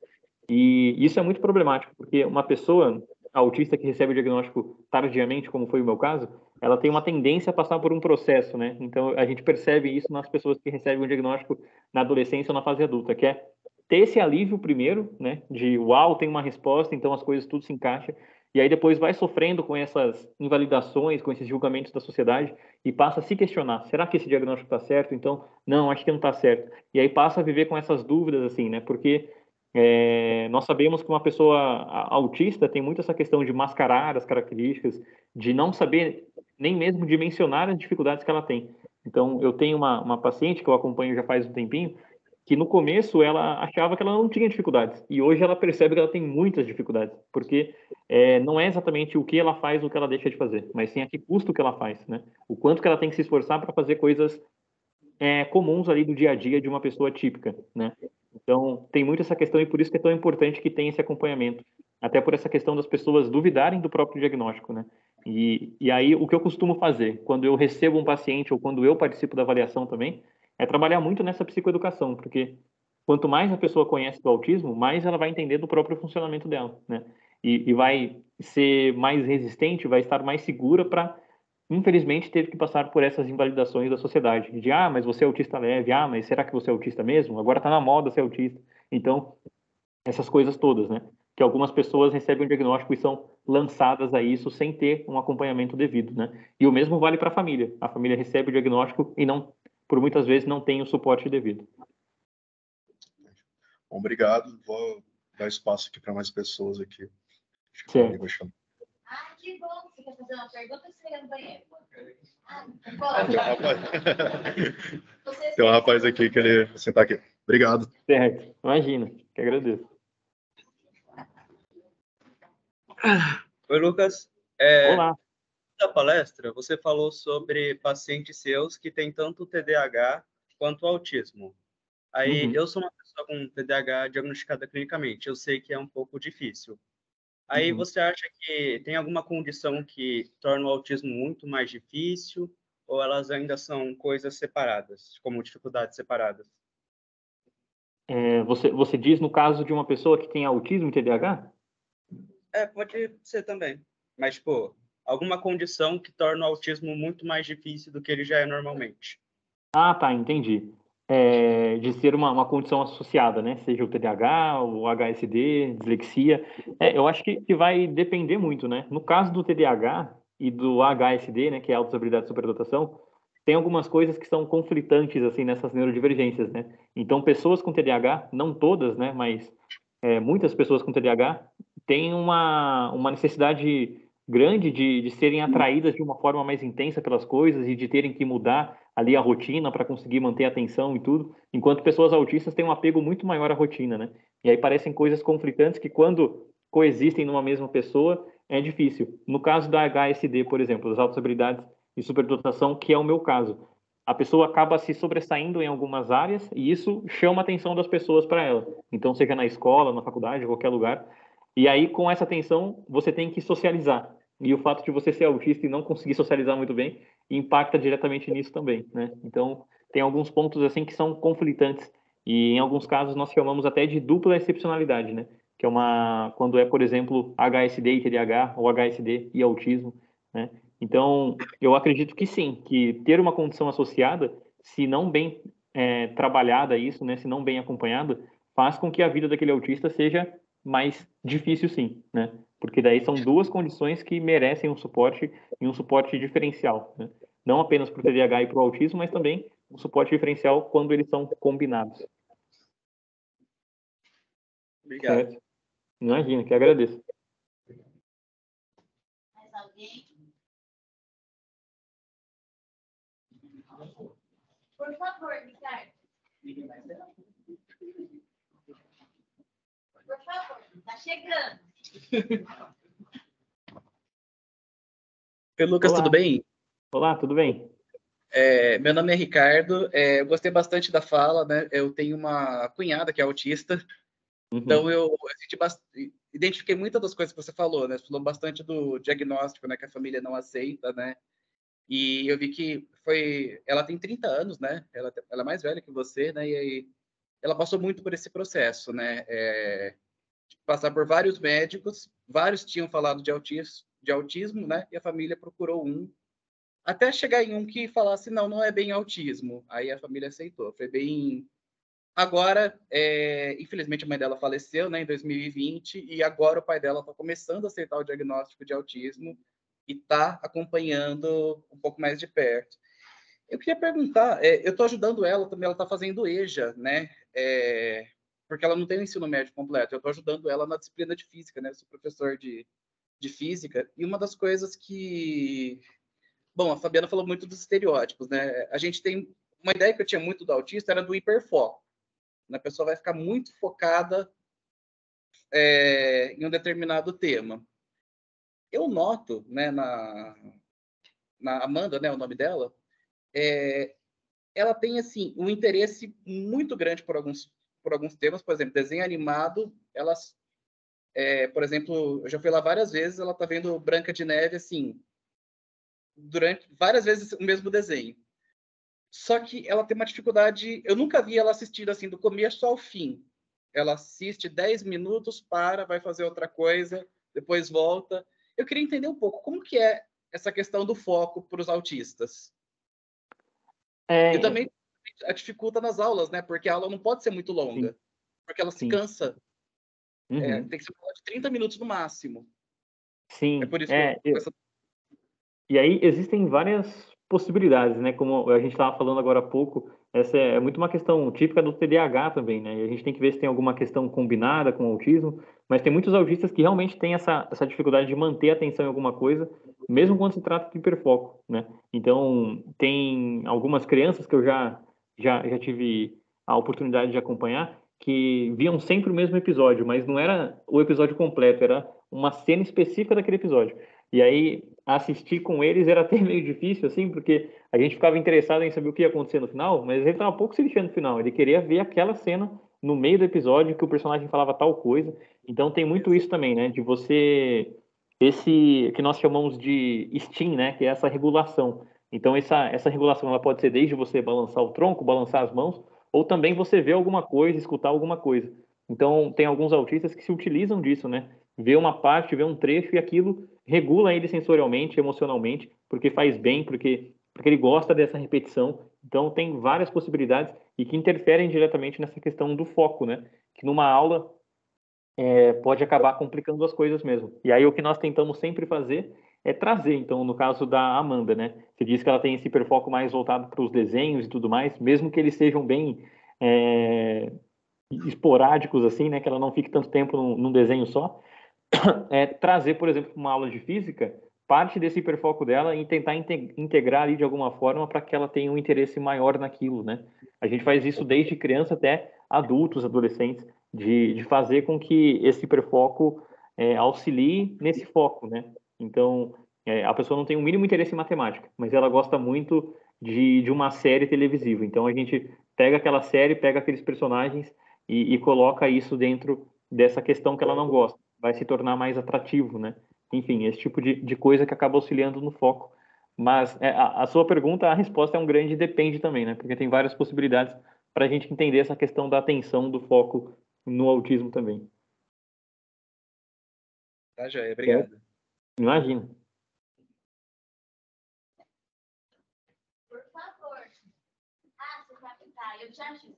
E isso é muito problemático, porque uma pessoa autista que recebe o diagnóstico tardiamente, como foi o meu caso, ela tem uma tendência a passar por um processo, né? Então, a gente percebe isso nas pessoas que recebem o diagnóstico na adolescência ou na fase adulta, que é ter esse alívio primeiro, né? De, uau, tem uma resposta, então as coisas tudo se encaixa. E aí depois vai sofrendo com essas invalidações, com esses julgamentos da sociedade e passa a se questionar, será que esse diagnóstico está certo? Então, não, acho que não está certo. E aí passa a viver com essas dúvidas, assim, né? Porque nós sabemos que uma pessoa autista tem muito essa questão de mascarar as características, de não saber nem mesmo dimensionar as dificuldades que ela tem. Então, eu tenho uma paciente que eu acompanho já faz um tempinho, que no começo ela achava que ela não tinha dificuldades, e hoje ela percebe que ela tem muitas dificuldades, porque não é exatamente o que ela faz ou o que ela deixa de fazer, mas sim a que custo que ela faz, né? O quanto que ela tem que se esforçar para fazer coisas comuns ali do dia a dia de uma pessoa típica, né? Então, tem muito essa questão e por isso que é tão importante que tenha esse acompanhamento. Até por essa questão das pessoas duvidarem do próprio diagnóstico, né? E aí, o que eu costumo fazer, quando eu recebo um paciente ou quando eu participo da avaliação também, é trabalhar muito nessa psicoeducação, porque quanto mais a pessoa conhece do autismo, mais ela vai entender do próprio funcionamento dela, né? E vai ser mais resistente, vai estar mais segura para infelizmente, teve que passar por essas invalidações da sociedade. De, mas você é autista leve. Mas será que você é autista mesmo? Agora está na moda ser autista. Então, essas coisas todas, né? Que algumas pessoas recebem um diagnóstico e são lançadas a isso sem ter um acompanhamento devido, né? E o mesmo vale para a família. A família recebe o diagnóstico e não, por muitas vezes, não tem o suporte devido. Obrigado. Vou dar espaço aqui para mais pessoas aqui. Acho que o amigo chama. Que bom. Você quer fazer uma pergunta ou você quer ir no banheiro? Tem um rapaz aqui que ele vai sentar aqui. Obrigado. Certo. Imagina. Que agradeço. Oi, Lucas. Olá. Na palestra, você falou sobre pacientes seus que têm tanto TDAH quanto autismo. Aí, eu sou uma pessoa com TDAH diagnosticada clinicamente. Eu sei que é um pouco difícil. Aí, você acha que tem alguma condição que torna o autismo muito mais difícil? Ou elas ainda são coisas separadas, como dificuldades separadas? Você diz no caso de uma pessoa que tem autismo e TDAH? Pode ser também. Mas, pô, alguma condição que torna o autismo muito mais difícil do que ele já é normalmente. Tá, entendi. De ser uma condição associada, né? Seja o TDAH, o HSD, dislexia. Eu acho que vai depender muito, né? No caso do TDAH e do HSD, né, que é autossabilidade e superdotação, tem algumas coisas que são conflitantes, assim, nessas neurodivergências, né? Então, pessoas com TDAH, não todas, né, mas muitas pessoas com TDAH têm uma necessidade grande de serem atraídas de uma forma mais intensa pelas coisas e de terem que mudar ali a rotina para conseguir manter a atenção e tudo, enquanto pessoas autistas têm um apego muito maior à rotina, né? E aí parecem coisas conflitantes que quando coexistem numa mesma pessoa é difícil. No caso da HSD, por exemplo, das altas habilidades e superdotação, que é o meu caso, a pessoa acaba se sobressaindo em algumas áreas e isso chama a atenção das pessoas para ela. Então, seja na escola, na faculdade, em qualquer lugar. E aí, com essa atenção, você tem que socializar. E o fato de você ser autista e não conseguir socializar muito bem impacta diretamente nisso também, né? Então, tem alguns pontos assim que são conflitantes e em alguns casos nós chamamos até de dupla excepcionalidade, né? Que é quando é, por exemplo, HSD e TDAH ou HSD e autismo, né? Então, eu acredito que sim, que ter uma condição associada, se não bem trabalhada isso, né? Se não bem acompanhada, faz com que a vida daquele autista seja mais difícil, sim, né? Porque daí são duas condições que merecem um suporte e um suporte diferencial, né? Não apenas para o TDAH e para o autismo, mas também um suporte diferencial quando eles são combinados. Obrigado. Certo? Imagina, que agradeço. Mais alguém? Por favor, Ricardo. Por favor, tá chegando. Oi, Lucas, Olá. tudo bem? Olá, tudo bem? Meu nome é Ricardo, eu gostei bastante da fala, né? Eu tenho uma cunhada que é autista, então eu identifiquei muitas das coisas que você falou, né? Você falou bastante do diagnóstico, né? Que a família não aceita, né? E eu vi que ela tem 30 anos, né? Ela é mais velha que você, né? E aí ela passou muito por esse processo, né? De passar por vários médicos, vários tinham falado de autismo, né? E a família procurou até chegar em um que falasse, não, não é bem autismo. Aí a família aceitou. Foi bem... Agora, infelizmente, a mãe dela faleceu, né, em 2020, e agora o pai dela está começando a aceitar o diagnóstico de autismo e está acompanhando um pouco mais de perto. Eu queria perguntar, eu estou ajudando ela também, ela está fazendo EJA, né, porque ela não tem o ensino médio completo. Eu estou ajudando ela na disciplina de física, né, eu sou professor de física, e uma das coisas que Bom, a Fabiana falou muito dos estereótipos, né? A gente tem uma ideia que eu tinha muito do autista era do hiperfoco. A pessoa vai ficar muito focada em um determinado tema. Eu noto, né, na Amanda, né, o nome dela, ela tem assim um interesse muito grande por alguns temas, por exemplo, desenho animado. Elas, por exemplo, eu já fui lá várias vezes, ela tá vendo Branca de Neve assim durante várias vezes o mesmo desenho. Só que ela tem uma dificuldade, eu nunca vi ela assistir assim do começo ao fim. Ela assiste 10 minutos, vai fazer outra coisa, depois volta. Eu queria entender um pouco como que é essa questão do foco para os autistas. E também dificulta nas aulas, né? Porque a aula não pode ser muito longa, sim, porque ela se cansa. Tem que ser uma aula de 30 minutos no máximo. Sim. É por isso que E aí existem várias possibilidades, né? Como a gente estava falando agora há pouco, essa é muito uma questão típica do TDAH também, né? E a gente tem que ver se tem alguma questão combinada com o autismo, mas tem muitos autistas que realmente têm essa dificuldade de manter a atenção em alguma coisa, mesmo quando se trata de hiperfoco, né? Então, tem algumas crianças que eu já tive a oportunidade de acompanhar que viam sempre o mesmo episódio, mas não era o episódio completo, era uma cena específica daquele episódio. E aí, assistir com eles era até meio difícil, assim, porque a gente ficava interessado em saber o que ia acontecer no final, mas ele estava pouco se lixando no final. Ele queria ver aquela cena no meio do episódio que o personagem falava tal coisa. Então, tem muito isso também, né? De você... Esse que nós chamamos de STEAM, né? Que é essa regulação. Então, essa regulação ela pode ser desde você balançar o tronco, balançar as mãos, ou também você ver alguma coisa, escutar alguma coisa. Então, tem alguns autistas que se utilizam disso, né? Vê uma parte, vê um trecho e aquilo regula ele sensorialmente, emocionalmente, porque faz bem, porque ele gosta dessa repetição. Então, tem várias possibilidades e que interferem diretamente nessa questão do foco, né? Que numa aula pode acabar complicando as coisas mesmo. E aí, o que nós tentamos sempre fazer é trazer, então, no caso da Amanda, né? Você disse que ela tem esse hiperfoco mais voltado para os desenhos e tudo mais, mesmo que eles sejam bem esporádicos, assim, né? Que ela não fique tanto tempo num desenho só. Trazer, por exemplo, uma aula de física, parte desse hiperfoco dela e tentar integrar ali de alguma forma para que ela tenha um interesse maior naquilo, né? A gente faz isso desde criança até adultos, adolescentes, de fazer com que esse hiperfoco auxilie nesse foco, né? Então, a pessoa não tem o mínimo interesse em matemática, mas ela gosta muito de uma série televisiva. Então, a gente pega aquela série, pega aqueles personagens e coloca isso dentro dessa questão que ela não gosta. Vai se tornar mais atrativo, né? Enfim, esse tipo de coisa que acaba auxiliando no foco. Mas a sua pergunta, a resposta é um grande depende também, né? Porque tem várias possibilidades para a gente entender essa questão da atenção, do foco no autismo também. Tá, joia. Obrigado. Imagina. Por favor. Você vai pintar, eu te ajudo.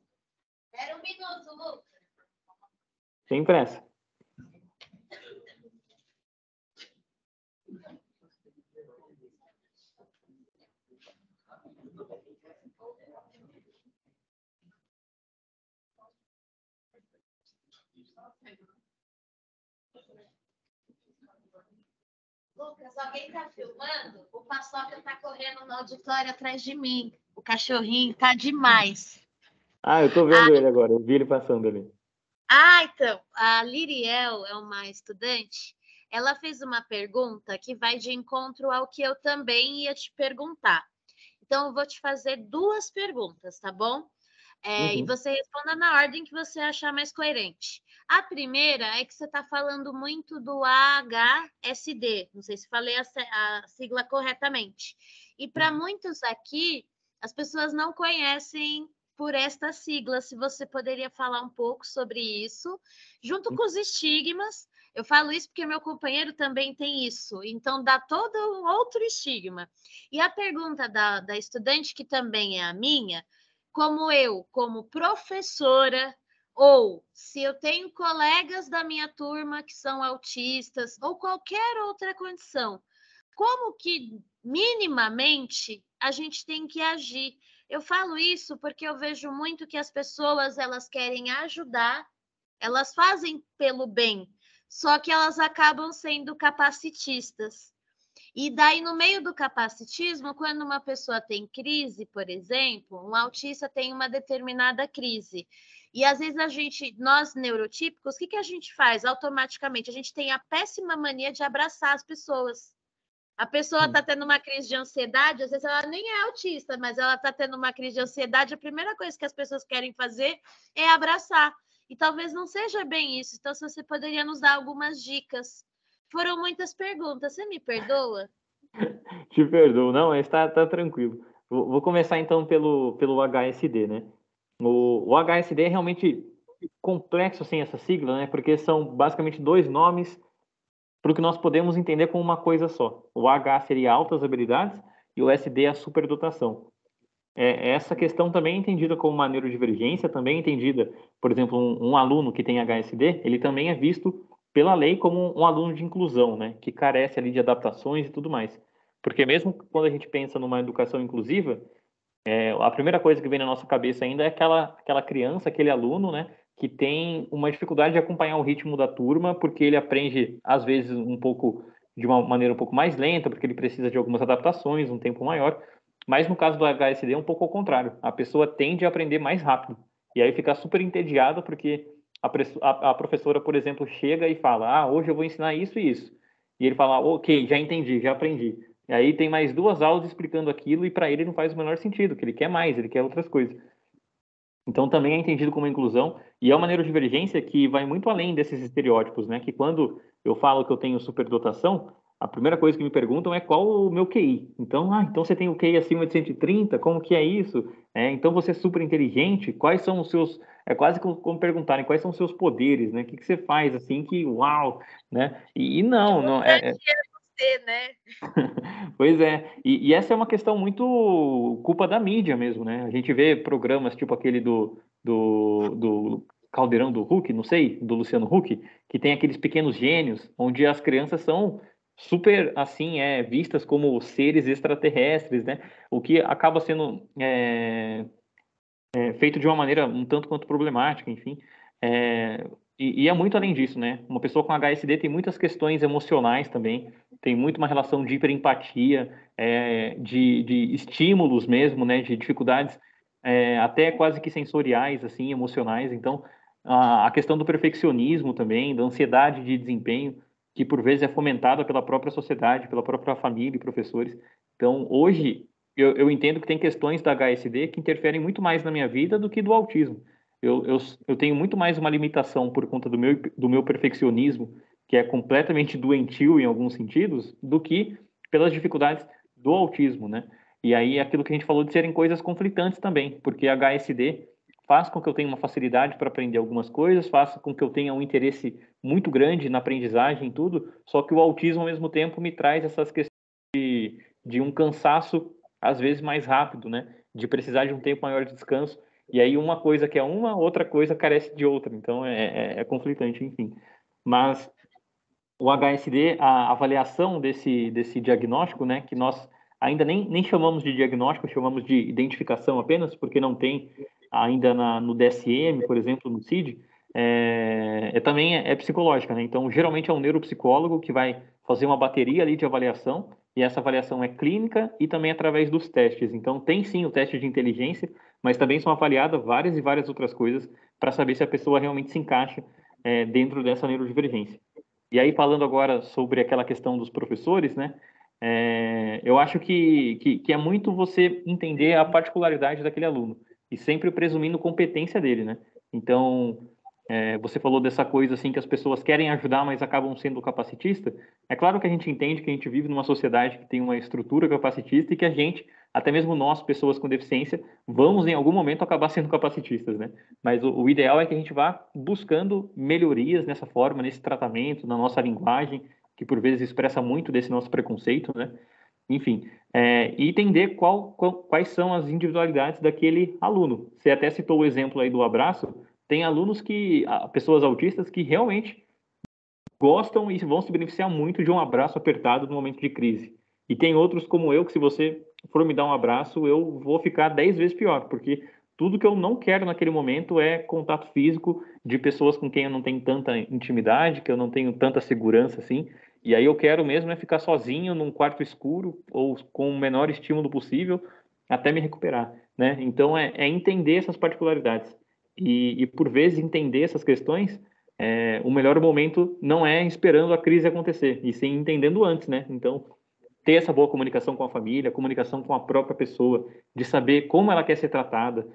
Espera um minuto, Lucas. Sem pressa. Lucas, alguém está filmando? O Paçoca está correndo no auditório atrás de mim. O cachorrinho tá demais. Eu tô vendo ele agora, eu vi ele passando ali. Então, a Liriel é uma estudante. Ela fez uma pergunta que vai de encontro ao que eu também ia te perguntar. Então, eu vou te fazer duas perguntas, tá bom? E você responda na ordem que você achar mais coerente. A primeira é que você está falando muito do AHSD. Não sei se falei a sigla corretamente. E para muitos aqui, as pessoas não conhecem por esta sigla. Se você poderia falar um pouco sobre isso, junto com os estigmas. Eu falo isso porque meu companheiro também tem isso. Então, dá todo um outro estigma. E a pergunta da estudante, que também é a minha, como professora, ou se eu tenho colegas da minha turma que são autistas, ou qualquer outra condição, como que minimamente a gente tem que agir? Eu falo isso porque eu vejo muito que as pessoas elas querem ajudar, elas fazem pelo bem, só que elas acabam sendo capacitistas. E daí, no meio do capacitismo, quando uma pessoa tem crise, por exemplo, um autista tem uma determinada crise. E às vezes nós neurotípicos, o que a gente faz automaticamente? A gente tem a péssima mania de abraçar as pessoas. A pessoa está tendo uma crise de ansiedade, às vezes ela nem é autista, mas ela está tendo uma crise de ansiedade, a primeira coisa que as pessoas querem fazer é abraçar. E talvez não seja bem isso. Então, se você poderia nos dar algumas dicas. Foram muitas perguntas, você me perdoa? Te perdoo, não, mas tá tranquilo. Vou começar então pelo HSD, né? O HSD é realmente complexo, assim, essa sigla, né? Porque são basicamente dois nomes para o que nós podemos entender como uma coisa só. O H seria altas habilidades e o SD é a superdotação. Essa questão também é entendida como uma neurodivergência, também é entendida, por exemplo, um aluno que tem HSD, ele também é visto pela lei como um aluno de inclusão, né? Que carece ali de adaptações e tudo mais. Porque mesmo quando a gente pensa numa educação inclusiva, a primeira coisa que vem na nossa cabeça ainda é aquela criança, aquele aluno, né, que tem uma dificuldade de acompanhar o ritmo da turma, porque ele aprende, às vezes, de uma maneira um pouco mais lenta, porque ele precisa de algumas adaptações, um tempo maior. Mas no caso do HSD é um pouco ao contrário. A pessoa tende a aprender mais rápido. E aí fica super entediada, porque a professora, por exemplo, chega e fala: hoje eu vou ensinar isso e isso. E ele fala: ok, já entendi, já aprendi. E aí tem mais 2 aulas explicando aquilo e para ele não faz o menor sentido, que ele quer mais, ele quer outras coisas. Então também é entendido como inclusão e é uma neurodivergência que vai muito além desses estereótipos, né? Que quando eu falo que eu tenho superdotação, a primeira coisa que me perguntam é qual o meu QI. Então você tem o QI acima de 130, como que é isso? Então você é super inteligente, quais são os seus... É quase como perguntarem quais são os seus poderes, né? O que você faz assim que, uau, né? E não né? Pois é, e essa é uma questão muito culpa da mídia mesmo, né? A gente vê programas tipo aquele do Caldeirão do Huck, não sei, do Luciano Huck, que tem aqueles pequenos gênios, onde as crianças são super, assim, vistas como seres extraterrestres, né? O que acaba sendo feito de uma maneira um tanto quanto problemática, enfim. E é muito além disso, né? Uma pessoa com HSD tem muitas questões emocionais também, tem muito uma relação de hiperempatia, de estímulos mesmo, né? De dificuldades até quase que sensoriais, assim, emocionais. Então, a questão do perfeccionismo também, da ansiedade de desempenho, que por vezes é fomentada pela própria sociedade, pela própria família e professores. Então, hoje, eu entendo que tem questões da HSD que interferem muito mais na minha vida do que do autismo. Eu tenho muito mais uma limitação por conta do meu perfeccionismo, que é completamente doentio em alguns sentidos, do que pelas dificuldades do autismo, né? E aí aquilo que a gente falou de serem coisas conflitantes também, porque a HSD faz com que eu tenha uma facilidade para aprender algumas coisas, faz com que eu tenha um interesse muito grande na aprendizagem e tudo, só que o autismo ao mesmo tempo me traz essas questões de um cansaço às vezes mais rápido, né? De precisar de um tempo maior de descanso. E aí uma coisa que é uma, outra coisa carece de outra. Então é conflitante, enfim. Mas o HSD, a avaliação desse diagnóstico, né? Que nós ainda nem chamamos de diagnóstico, chamamos de identificação apenas, porque não tem ainda no DSM, por exemplo, no CID, também é psicológica, né? Então, geralmente é um neuropsicólogo que vai fazer uma bateria ali de avaliação, e essa avaliação é clínica e também através dos testes. Então, tem sim o teste de inteligência, mas também são avaliadas várias e várias outras coisas para saber se a pessoa realmente se encaixa dentro dessa neurodivergência. E aí, falando agora sobre aquela questão dos professores, né? Eu acho que é muito você entender a particularidade daquele aluno e sempre presumindo competência dele, né? Então, você falou dessa coisa assim que as pessoas querem ajudar, mas acabam sendo capacitista. É claro que a gente entende que a gente vive numa sociedade que tem uma estrutura capacitista e que a gente, até mesmo nós, pessoas com deficiência, vamos em algum momento acabar sendo capacitistas, né? Mas o ideal é que a gente vá buscando melhorias nessa forma, nesse tratamento, na nossa linguagem, que por vezes expressa muito desse nosso preconceito, né? Enfim, e entender quais são as individualidades daquele aluno. Você até citou o exemplo aí do abraço. Tem alunos pessoas autistas que realmente gostam e vão se beneficiar muito de um abraço apertado no momento de crise. E tem outros como eu, que se você for me dar um abraço, eu vou ficar 10 vezes pior, porque tudo que eu não quero naquele momento é contato físico de pessoas com quem eu não tenho tanta intimidade, que eu não tenho tanta segurança assim. E aí eu quero mesmo é ficar sozinho num quarto escuro ou com o menor estímulo possível até me recuperar, né? Então é entender essas particularidades e por vezes entender essas questões, o melhor momento não é esperando a crise acontecer, e sim entendendo antes, né? Então ter essa boa comunicação com a família, comunicação com a própria pessoa, de saber como ela quer ser tratada,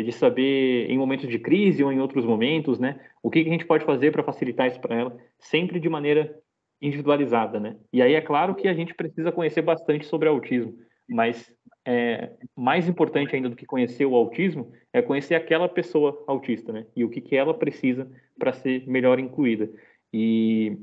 de saber em momentos de crise ou em outros momentos, né? O que a gente pode fazer para facilitar isso para ela, sempre de maneira individualizada, né? E aí é claro que a gente precisa conhecer bastante sobre autismo, mas mais importante ainda do que conhecer o autismo é conhecer aquela pessoa autista, né? E o que ela precisa para ser melhor incluída. E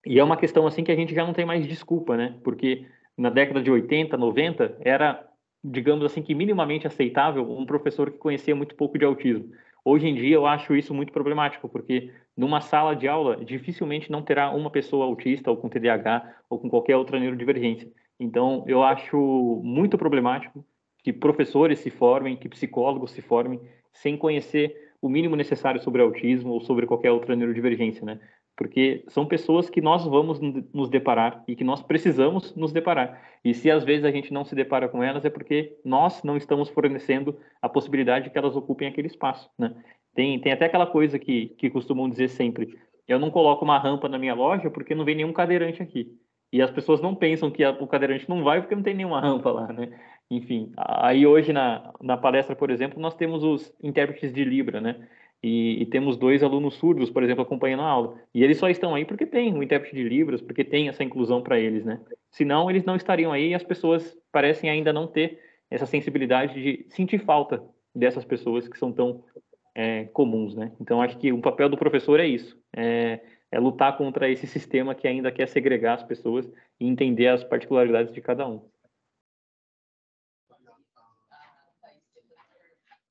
é uma questão assim que a gente já não tem mais desculpa, né? Porque na década de 80, 90, era, digamos assim, que minimamente aceitável um professor que conhecia muito pouco de autismo. Hoje em dia eu acho isso muito problemático, porque numa sala de aula dificilmente não terá uma pessoa autista ou com TDAH ou com qualquer outra neurodivergência. Então eu acho muito problemático que professores se formem, que psicólogos se formem sem conhecer o mínimo necessário sobre autismo ou sobre qualquer outra neurodivergência, né? Porque são pessoas que nós vamos nos deparar e que nós precisamos nos deparar. E se às vezes a gente não se depara com elas, é porque nós não estamos fornecendo a possibilidade de que elas ocupem aquele espaço, né? Tem até aquela coisa que costumam dizer sempre: eu não coloco uma rampa na minha loja porque não vem nenhum cadeirante aqui. E as pessoas não pensam que o cadeirante não vai porque não tem nenhuma rampa lá, né? Enfim, aí hoje na palestra, por exemplo, nós temos os intérpretes de Libra, né? E temos 2 alunos surdos, por exemplo, acompanhando a aula. E eles só estão aí porque tem um intérprete de Libras, porque tem essa inclusão para eles, né? Senão, eles não estariam aí e as pessoas parecem ainda não ter essa sensibilidade de sentir falta dessas pessoas que são tão comuns, né? Então, acho que o papel do professor é isso, é lutar contra esse sistema que ainda quer segregar as pessoas e entender as particularidades de cada um.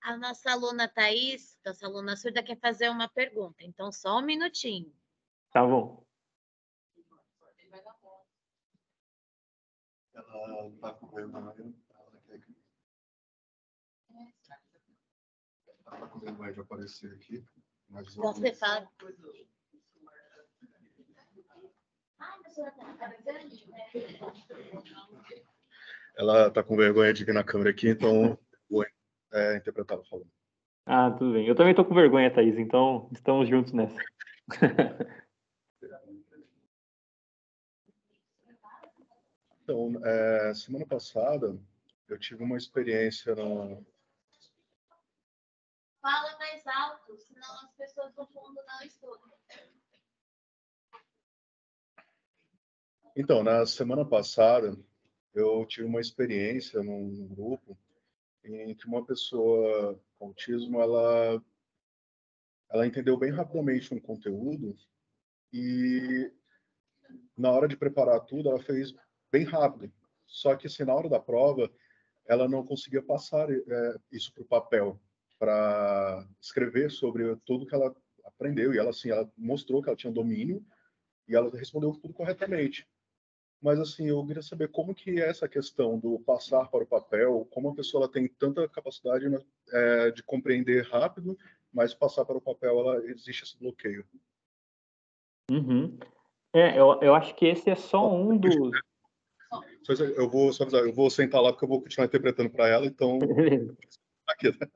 A nossa aluna Thaís, nossa aluna surda, quer fazer uma pergunta. Então, só um minutinho. Tá bom. Ela está com vergonha, ela está com vergonha de aparecer aqui. Mas Você fala. ela está com vergonha de vir na câmera aqui, então vou interpretar ela falando. Ah, tudo bem. Eu também tô com vergonha, Thaís, então estamos juntos nessa. Então, semana passada, eu tive uma experiência no... Fala mais alto, senão as pessoas do fundo não escutam. Então, na semana passada, eu tive uma experiência num grupo em que uma pessoa com autismo, ela entendeu bem rapidamente um conteúdo e na hora de preparar tudo, ela fez bem rápido. Só que, assim, na hora da prova, ela não conseguia passar isso para o papel, para escrever sobre tudo que ela aprendeu. E ela, assim, ela mostrou que ela tinha domínio e ela respondeu tudo corretamente. Mas, assim, eu queria saber como que é essa questão do passar para o papel, como a pessoa ela tem tanta capacidade de compreender rápido, mas passar para o papel, existe esse bloqueio. Uhum. Eu acho que esse é só um dos... Eu vou só avisar, eu vou sentar lá porque eu vou continuar interpretando para ela, então... Aqui, né?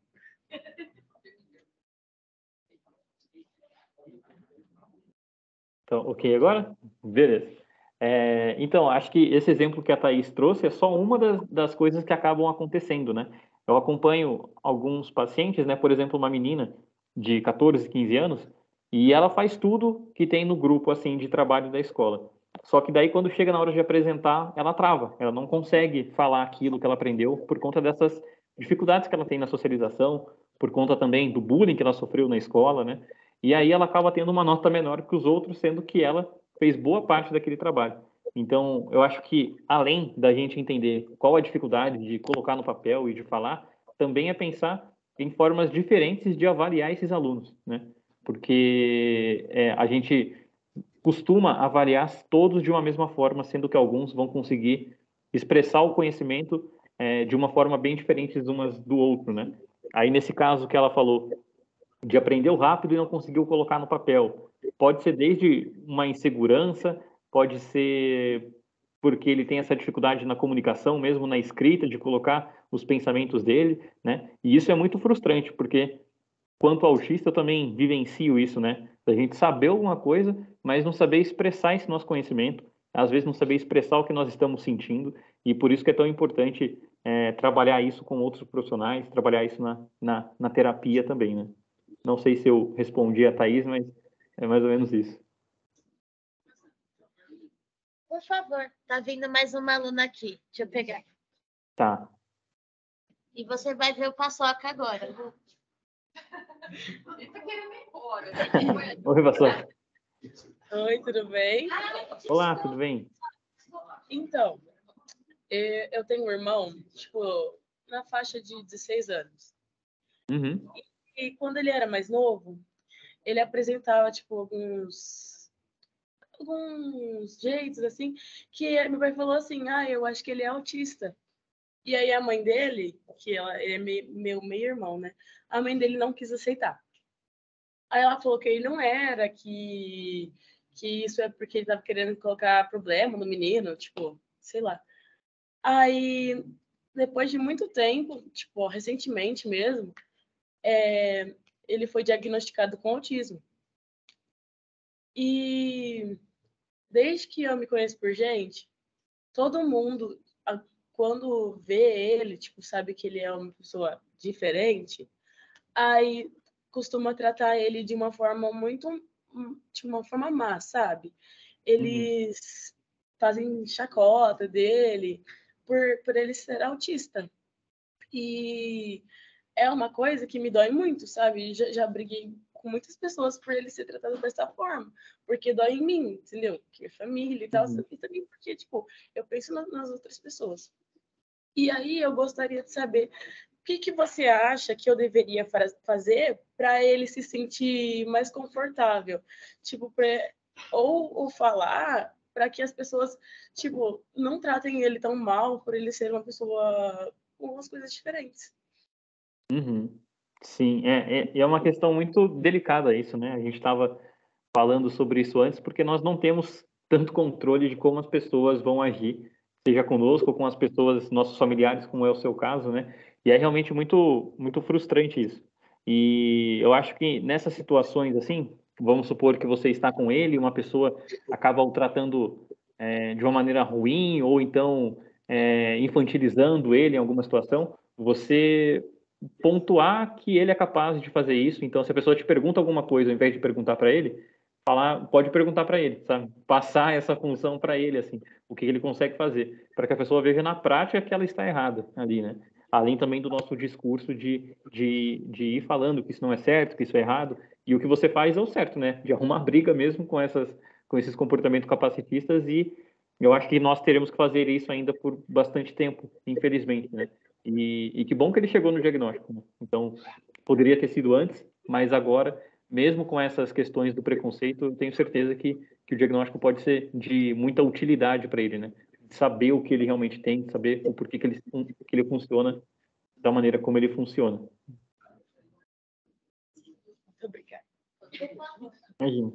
Então, ok agora? Beleza. Então, acho que esse exemplo que a Thaís trouxe é só uma das coisas que acabam acontecendo, né? Eu acompanho alguns pacientes, né? Por exemplo, uma menina de 14, 15 anos, e ela faz tudo que tem no grupo, assim, de trabalho da escola. Só que daí, quando chega na hora de apresentar, ela trava. Ela não consegue falar aquilo que ela aprendeu por conta dessas dificuldades que ela tem na socialização, por conta também do bullying que ela sofreu na escola, né? E aí ela acaba tendo uma nota menor que os outros, sendo que ela fez boa parte daquele trabalho. Então, eu acho que, além da gente entender qual a dificuldade de colocar no papel e de falar, também é pensar em formas diferentes de avaliar esses alunos, né? Porque a gente costuma avaliar todos de uma mesma forma, sendo que alguns vão conseguir expressar o conhecimento de uma forma bem diferente umas do outro, né? Aí, nesse caso que ela falou, de aprender rápido e não conseguiu colocar no papel. Pode ser desde uma insegurança, pode ser porque ele tem essa dificuldade na comunicação, mesmo na escrita, de colocar os pensamentos dele, né? E isso é muito frustrante, porque quanto autista eu também vivencio isso, né? A gente saber alguma coisa, mas não saber expressar esse nosso conhecimento, às vezes não saber expressar o que nós estamos sentindo, e por isso que é tão importante trabalhar isso com outros profissionais, trabalhar isso na terapia também, né? Não sei se eu respondi a Thaís, mas é mais ou menos isso. Por favor, tá vindo mais uma aluna aqui. Deixa eu pegar. Tá. E você vai ver o paçoca agora. Ele tá querendo ir embora. Oi, Vassoura. Oi, tudo bem? Olá, tudo bem? Então, eu tenho um irmão, tipo, na faixa de 16 anos. Uhum. E quando ele era mais novo, ele apresentava, tipo, alguns jeitos, assim, que meu pai falou assim, eu acho que ele é autista. E aí a mãe dele, ele é meu meio-irmão, né? A mãe dele não quis aceitar. Aí ela falou que ele não era, que isso é porque ele tava querendo colocar problema no menino, tipo, sei lá. Aí, depois de muito tempo, tipo, recentemente mesmo, ele foi diagnosticado com autismo. E desde que eu me conheço por gente, todo mundo, quando vê ele, tipo, sabe que ele é uma pessoa diferente, aí costuma tratar ele de uma forma muito, de uma forma má, sabe? Eles fazem chacota dele por ele ser autista. E é uma coisa que me dói muito, sabe? Já briguei com muitas pessoas por ele ser tratado dessa forma, porque dói em mim, entendeu? Porque é família e tal, e também porque, tipo, eu penso nas outras pessoas. E aí eu gostaria de saber o que você acha que eu deveria fazer para ele se sentir mais confortável? Tipo, ou falar para que as pessoas, tipo, não tratem ele tão mal por ele ser uma pessoa com umas coisas diferentes. Uhum. Sim, é uma questão muito delicada isso, né? A gente estava falando sobre isso antes, porque nós não temos tanto controle de como as pessoas vão agir, seja conosco ou com as pessoas, nossos familiares, como é o seu caso, né? E é realmente muito, muito frustrante isso. E eu acho que nessas situações assim, vamos supor que você está com ele e uma pessoa acaba o tratando de uma maneira ruim ou então infantilizando ele em alguma situação, você pontuar que ele é capaz de fazer isso. Então, se a pessoa te pergunta alguma coisa, ao invés de perguntar para ele, pode perguntar para ele, sabe? Passar essa função para ele, assim, o que ele consegue fazer, para que a pessoa veja na prática que ela está errada ali, né? Além também do nosso discurso de ir falando que isso não é certo, que isso é errado, e o que você faz é o certo, né? De arrumar briga mesmo com esses comportamentos capacitistas, e eu acho que nós teremos que fazer isso ainda por bastante tempo, infelizmente, né? E que bom que ele chegou no diagnóstico, né? Então, poderia ter sido antes, mas agora, mesmo com essas questões do preconceito, eu tenho certeza que o diagnóstico pode ser de muita utilidade para ele, né? Saber o que ele realmente tem, saber o porquê que ele funciona da maneira como ele funciona. Muito obrigada. Imagina.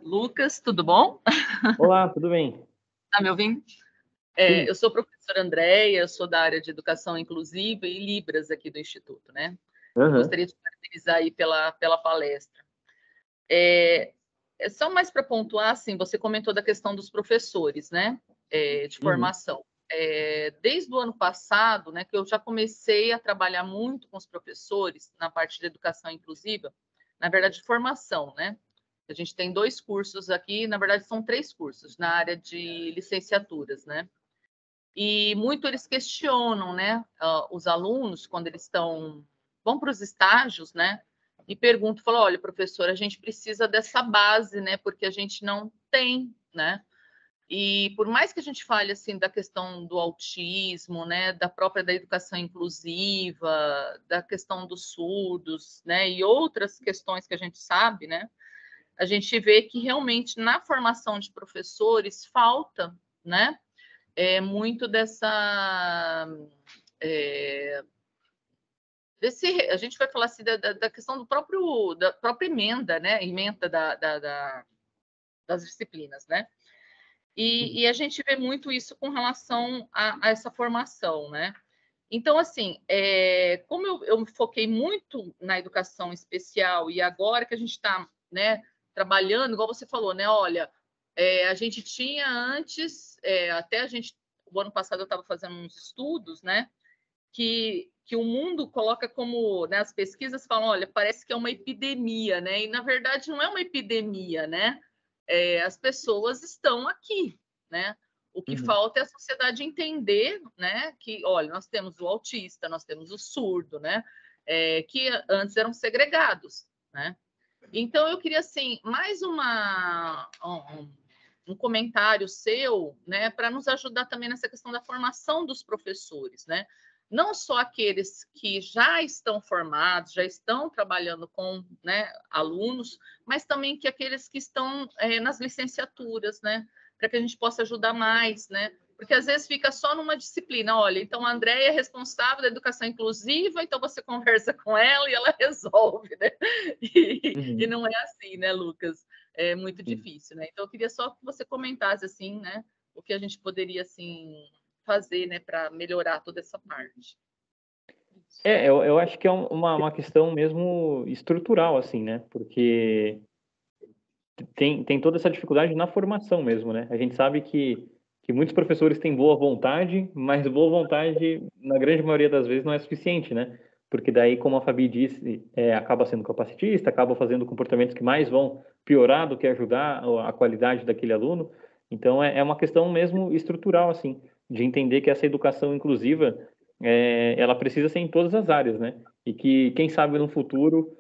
Lucas, tudo bom? Olá, tudo bem? Tá me ouvindo? Eu sou a professora Andréia, eu sou da área de Educação Inclusiva e Libras aqui do Instituto, né? Uhum. Gostaria de parabenizar aí pela palestra. Só mais para pontuar, assim, você comentou da questão dos professores, né? De formação. Desde o ano passado, né, que eu já comecei a trabalhar muito com os professores na parte de educação inclusiva, na verdade, de formação, né? A gente tem 2 cursos aqui, na verdade, são 3 cursos na área de licenciaturas, né? E muito eles questionam, né? Os alunos, quando eles vão para os estágios, né? E perguntam, falam, olha, professor, a gente precisa dessa base, né? Porque a gente não tem, né? E por mais que a gente fale assim da questão do autismo, né, da educação inclusiva, da questão dos surdos, né, e outras questões que a gente sabe, né, a gente vê que realmente na formação de professores falta, né, muito dessa a gente vai falar assim, da questão da própria emenda, né? Emenda das disciplinas, né? E a gente vê muito isso com relação a essa formação, né? Então, assim, como eu me foquei muito na educação especial e agora que a gente está, né, trabalhando, igual você falou, né? Olha, a gente tinha antes, o ano passado eu estava fazendo uns estudos, né? Que o mundo coloca como, né, as pesquisas falam, olha, parece que é uma epidemia, né? E na verdade não é uma epidemia, né? As pessoas estão aqui, né? O que falta é a sociedade entender, né, que, olha, nós temos o autista, nós temos o surdo, né, que antes eram segregados, né? Então, eu queria, assim, mais um comentário seu, né, para nos ajudar também nessa questão da formação dos professores, né? Não só aqueles que já estão formados, já estão trabalhando com, né, alunos, mas também que aqueles que estão nas licenciaturas, né? Para que a gente possa ajudar mais, né? Porque às vezes fica só numa disciplina. Olha, então a Andréia é responsável da educação inclusiva, então você conversa com ela e ela resolve, né? E não é assim, né, Lucas? É muito difícil, né? Então eu queria só que você comentasse assim, né, o que a gente poderia assim fazer, né, para melhorar toda essa parte. Eu acho que é uma questão mesmo estrutural, assim, né? Porque tem toda essa dificuldade na formação mesmo, né? A gente sabe que muitos professores têm boa vontade, mas boa vontade, na grande maioria das vezes, não é suficiente, né? Porque daí, como a Fabi disse, acaba sendo capacitista, acaba fazendo comportamentos que mais vão piorar do que ajudar a qualidade daquele aluno. Então, é uma questão mesmo estrutural, assim, de entender que essa educação inclusiva, ela precisa ser em todas as áreas, né? E que, quem sabe, no futuro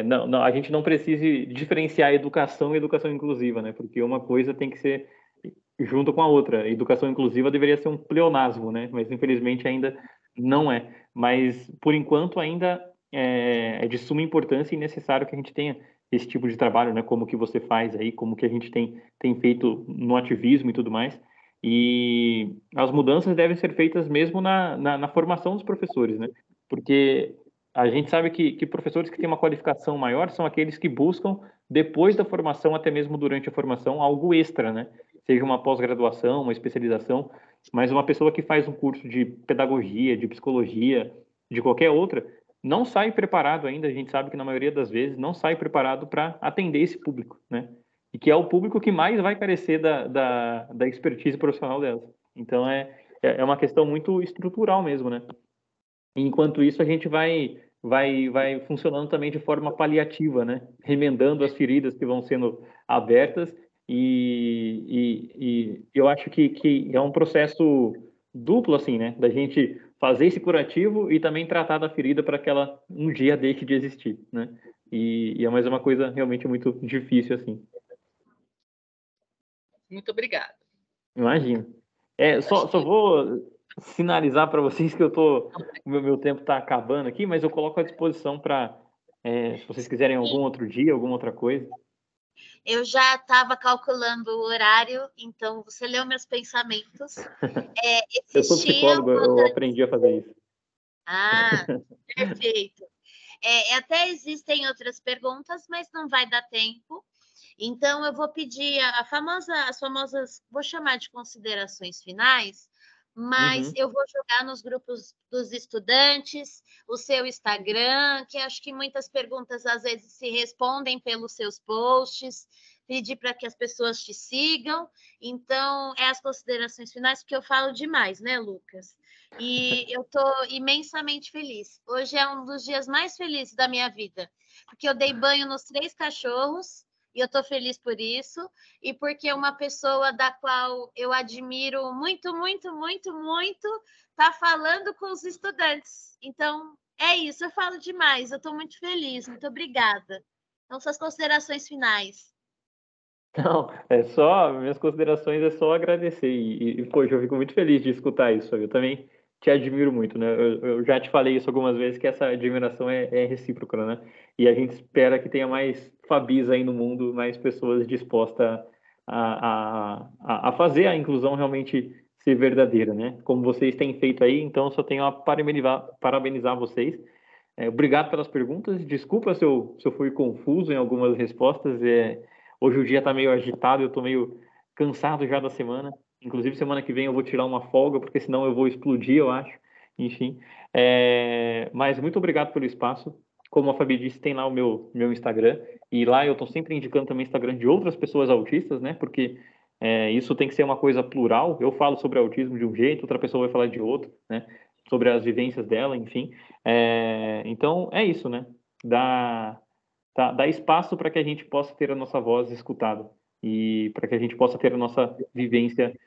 não, a gente não precise diferenciar educação e educação inclusiva, né? Porque uma coisa tem que ser junto com a outra. A educação inclusiva deveria ser um pleonasmo, né? Mas infelizmente ainda não é. Mas por enquanto ainda é de suma importância e necessário que a gente tenha esse tipo de trabalho, né? Como que você faz aí, como que a gente tem feito no ativismo e tudo mais. E as mudanças devem ser feitas mesmo na formação dos professores, né? Porque a gente sabe que professores que têm uma qualificação maior são aqueles que buscam, depois da formação, até mesmo durante a formação, algo extra, né? Seja uma pós-graduação, uma especialização, mas uma pessoa que faz um curso de pedagogia, de psicologia, de qualquer outra, não sai preparado ainda, a gente sabe que na maioria das vezes não sai preparado para atender esse público, né? E que é o público que mais vai carecer da expertise profissional delas. Então, é uma questão muito estrutural mesmo, né? Enquanto isso, a gente vai funcionando também de forma paliativa, né? Remendando as feridas que vão sendo abertas e eu acho que é um processo duplo, assim, né? Da gente fazer esse curativo e também tratar da ferida para que ela um dia deixe de existir, né? E é mais uma coisa realmente muito difícil, assim. Muito obrigada. Imagina. Só vou sinalizar para vocês que o meu tempo está acabando aqui, mas eu coloco à disposição para, se vocês quiserem algum outro dia, alguma outra coisa. Eu já estava calculando o horário, então você leu meus pensamentos. Eu sou psicólogo, eu aprendi a fazer isso. Ah, perfeito. Até existem outras perguntas, mas não vai dar tempo. Então, eu vou pedir as famosas, vou chamar de considerações finais, mas eu vou jogar nos grupos dos estudantes, o seu Instagram, que acho que muitas perguntas às vezes se respondem pelos seus posts, pedir para que as pessoas te sigam. Então, as considerações finais, porque eu falo demais, né, Lucas? E eu estou imensamente feliz. Hoje é um dos dias mais felizes da minha vida, porque eu dei banho nos 3 cachorros, e eu estou feliz por isso, e porque uma pessoa da qual eu admiro muito, muito, muito, muito, está falando com os estudantes. Então, é isso, eu falo demais, eu estou muito feliz, muito obrigada. Então, suas considerações finais. Não, minhas considerações é só agradecer, poxa, eu fico muito feliz de escutar isso, eu também te admiro muito, né? Eu já te falei isso algumas vezes, que essa admiração é recíproca, né? E a gente espera que tenha mais Fabis aí no mundo, mais pessoas dispostas a fazer a inclusão realmente ser verdadeira, né? Como vocês têm feito aí, então eu só tenho a parabenizar vocês. Obrigado pelas perguntas. Desculpa se eu fui confuso em algumas respostas. Hoje o dia está meio agitado, eu estou meio cansado já da semana. Inclusive, semana que vem eu vou tirar uma folga, porque senão eu vou explodir, eu acho. Enfim. Mas muito obrigado pelo espaço. Como a Fabi disse, tem lá o meu Instagram. E lá eu estou sempre indicando também o Instagram de outras pessoas autistas, né? Porque isso tem que ser uma coisa plural. Eu falo sobre autismo de um jeito, outra pessoa vai falar de outro, né? Sobre as vivências dela, enfim. Então, é isso, né? Dá espaço para que a gente possa ter a nossa voz escutada e para que a gente possa ter a nossa vivência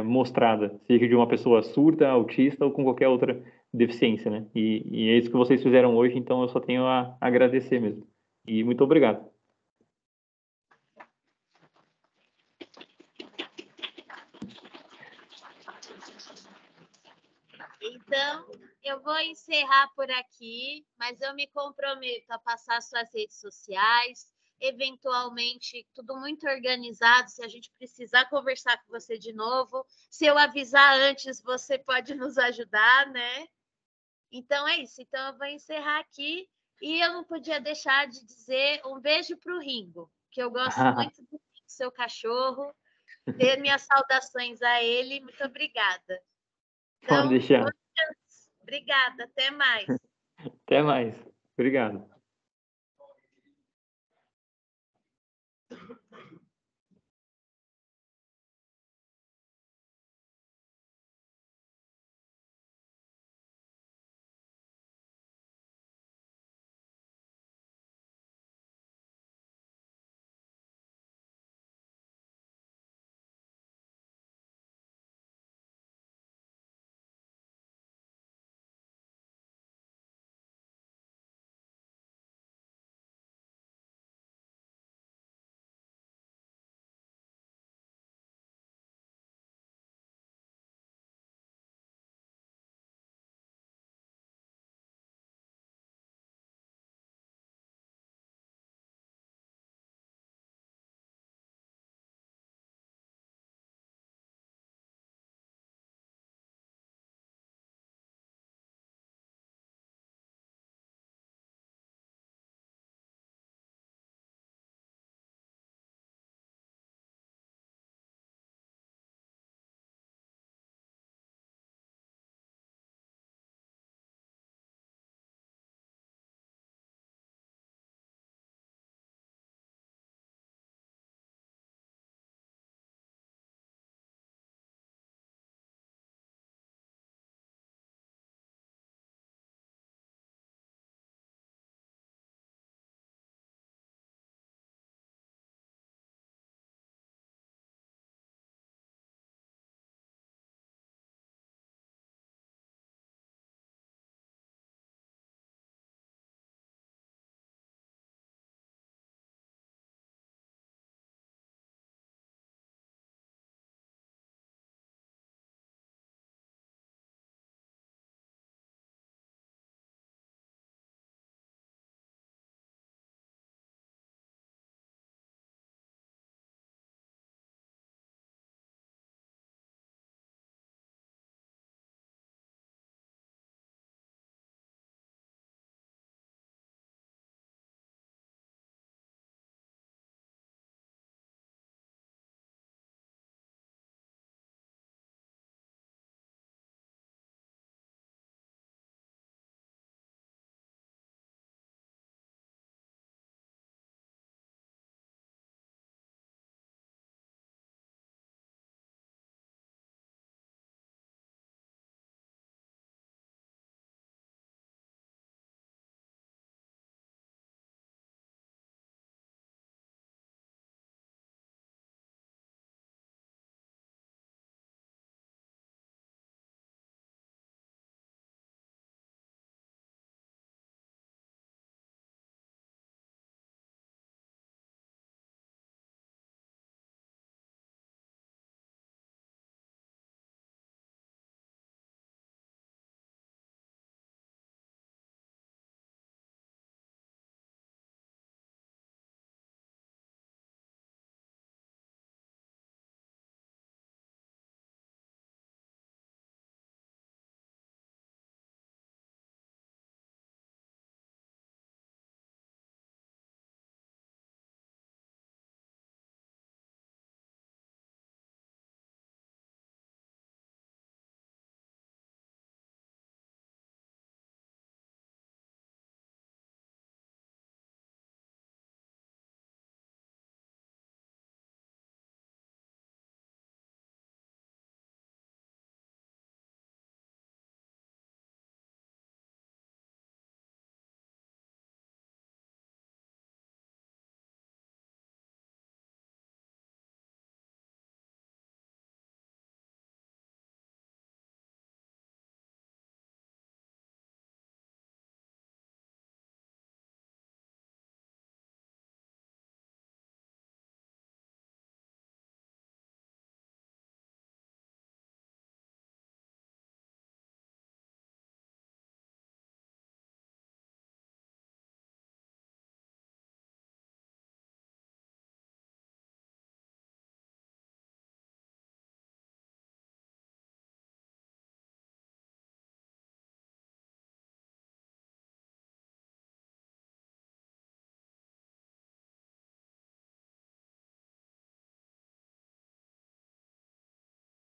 mostrada, seja de uma pessoa surda, autista ou com qualquer outra deficiência, né? E é isso que vocês fizeram hoje, então eu só tenho a agradecer mesmo. E muito obrigado. Então, eu vou encerrar por aqui, mas eu me comprometo a passar suas redes sociais, eventualmente tudo muito organizado, se a gente precisar conversar com você de novo, se eu avisar antes, você pode nos ajudar, né? Então é isso, então eu vou encerrar aqui e eu não podia deixar de dizer um beijo para o Ringo, que eu gosto muito do seu cachorro, dê minhas saudações a ele, muito obrigada. Pode deixar. Obrigada, até mais. Até mais. Obrigado.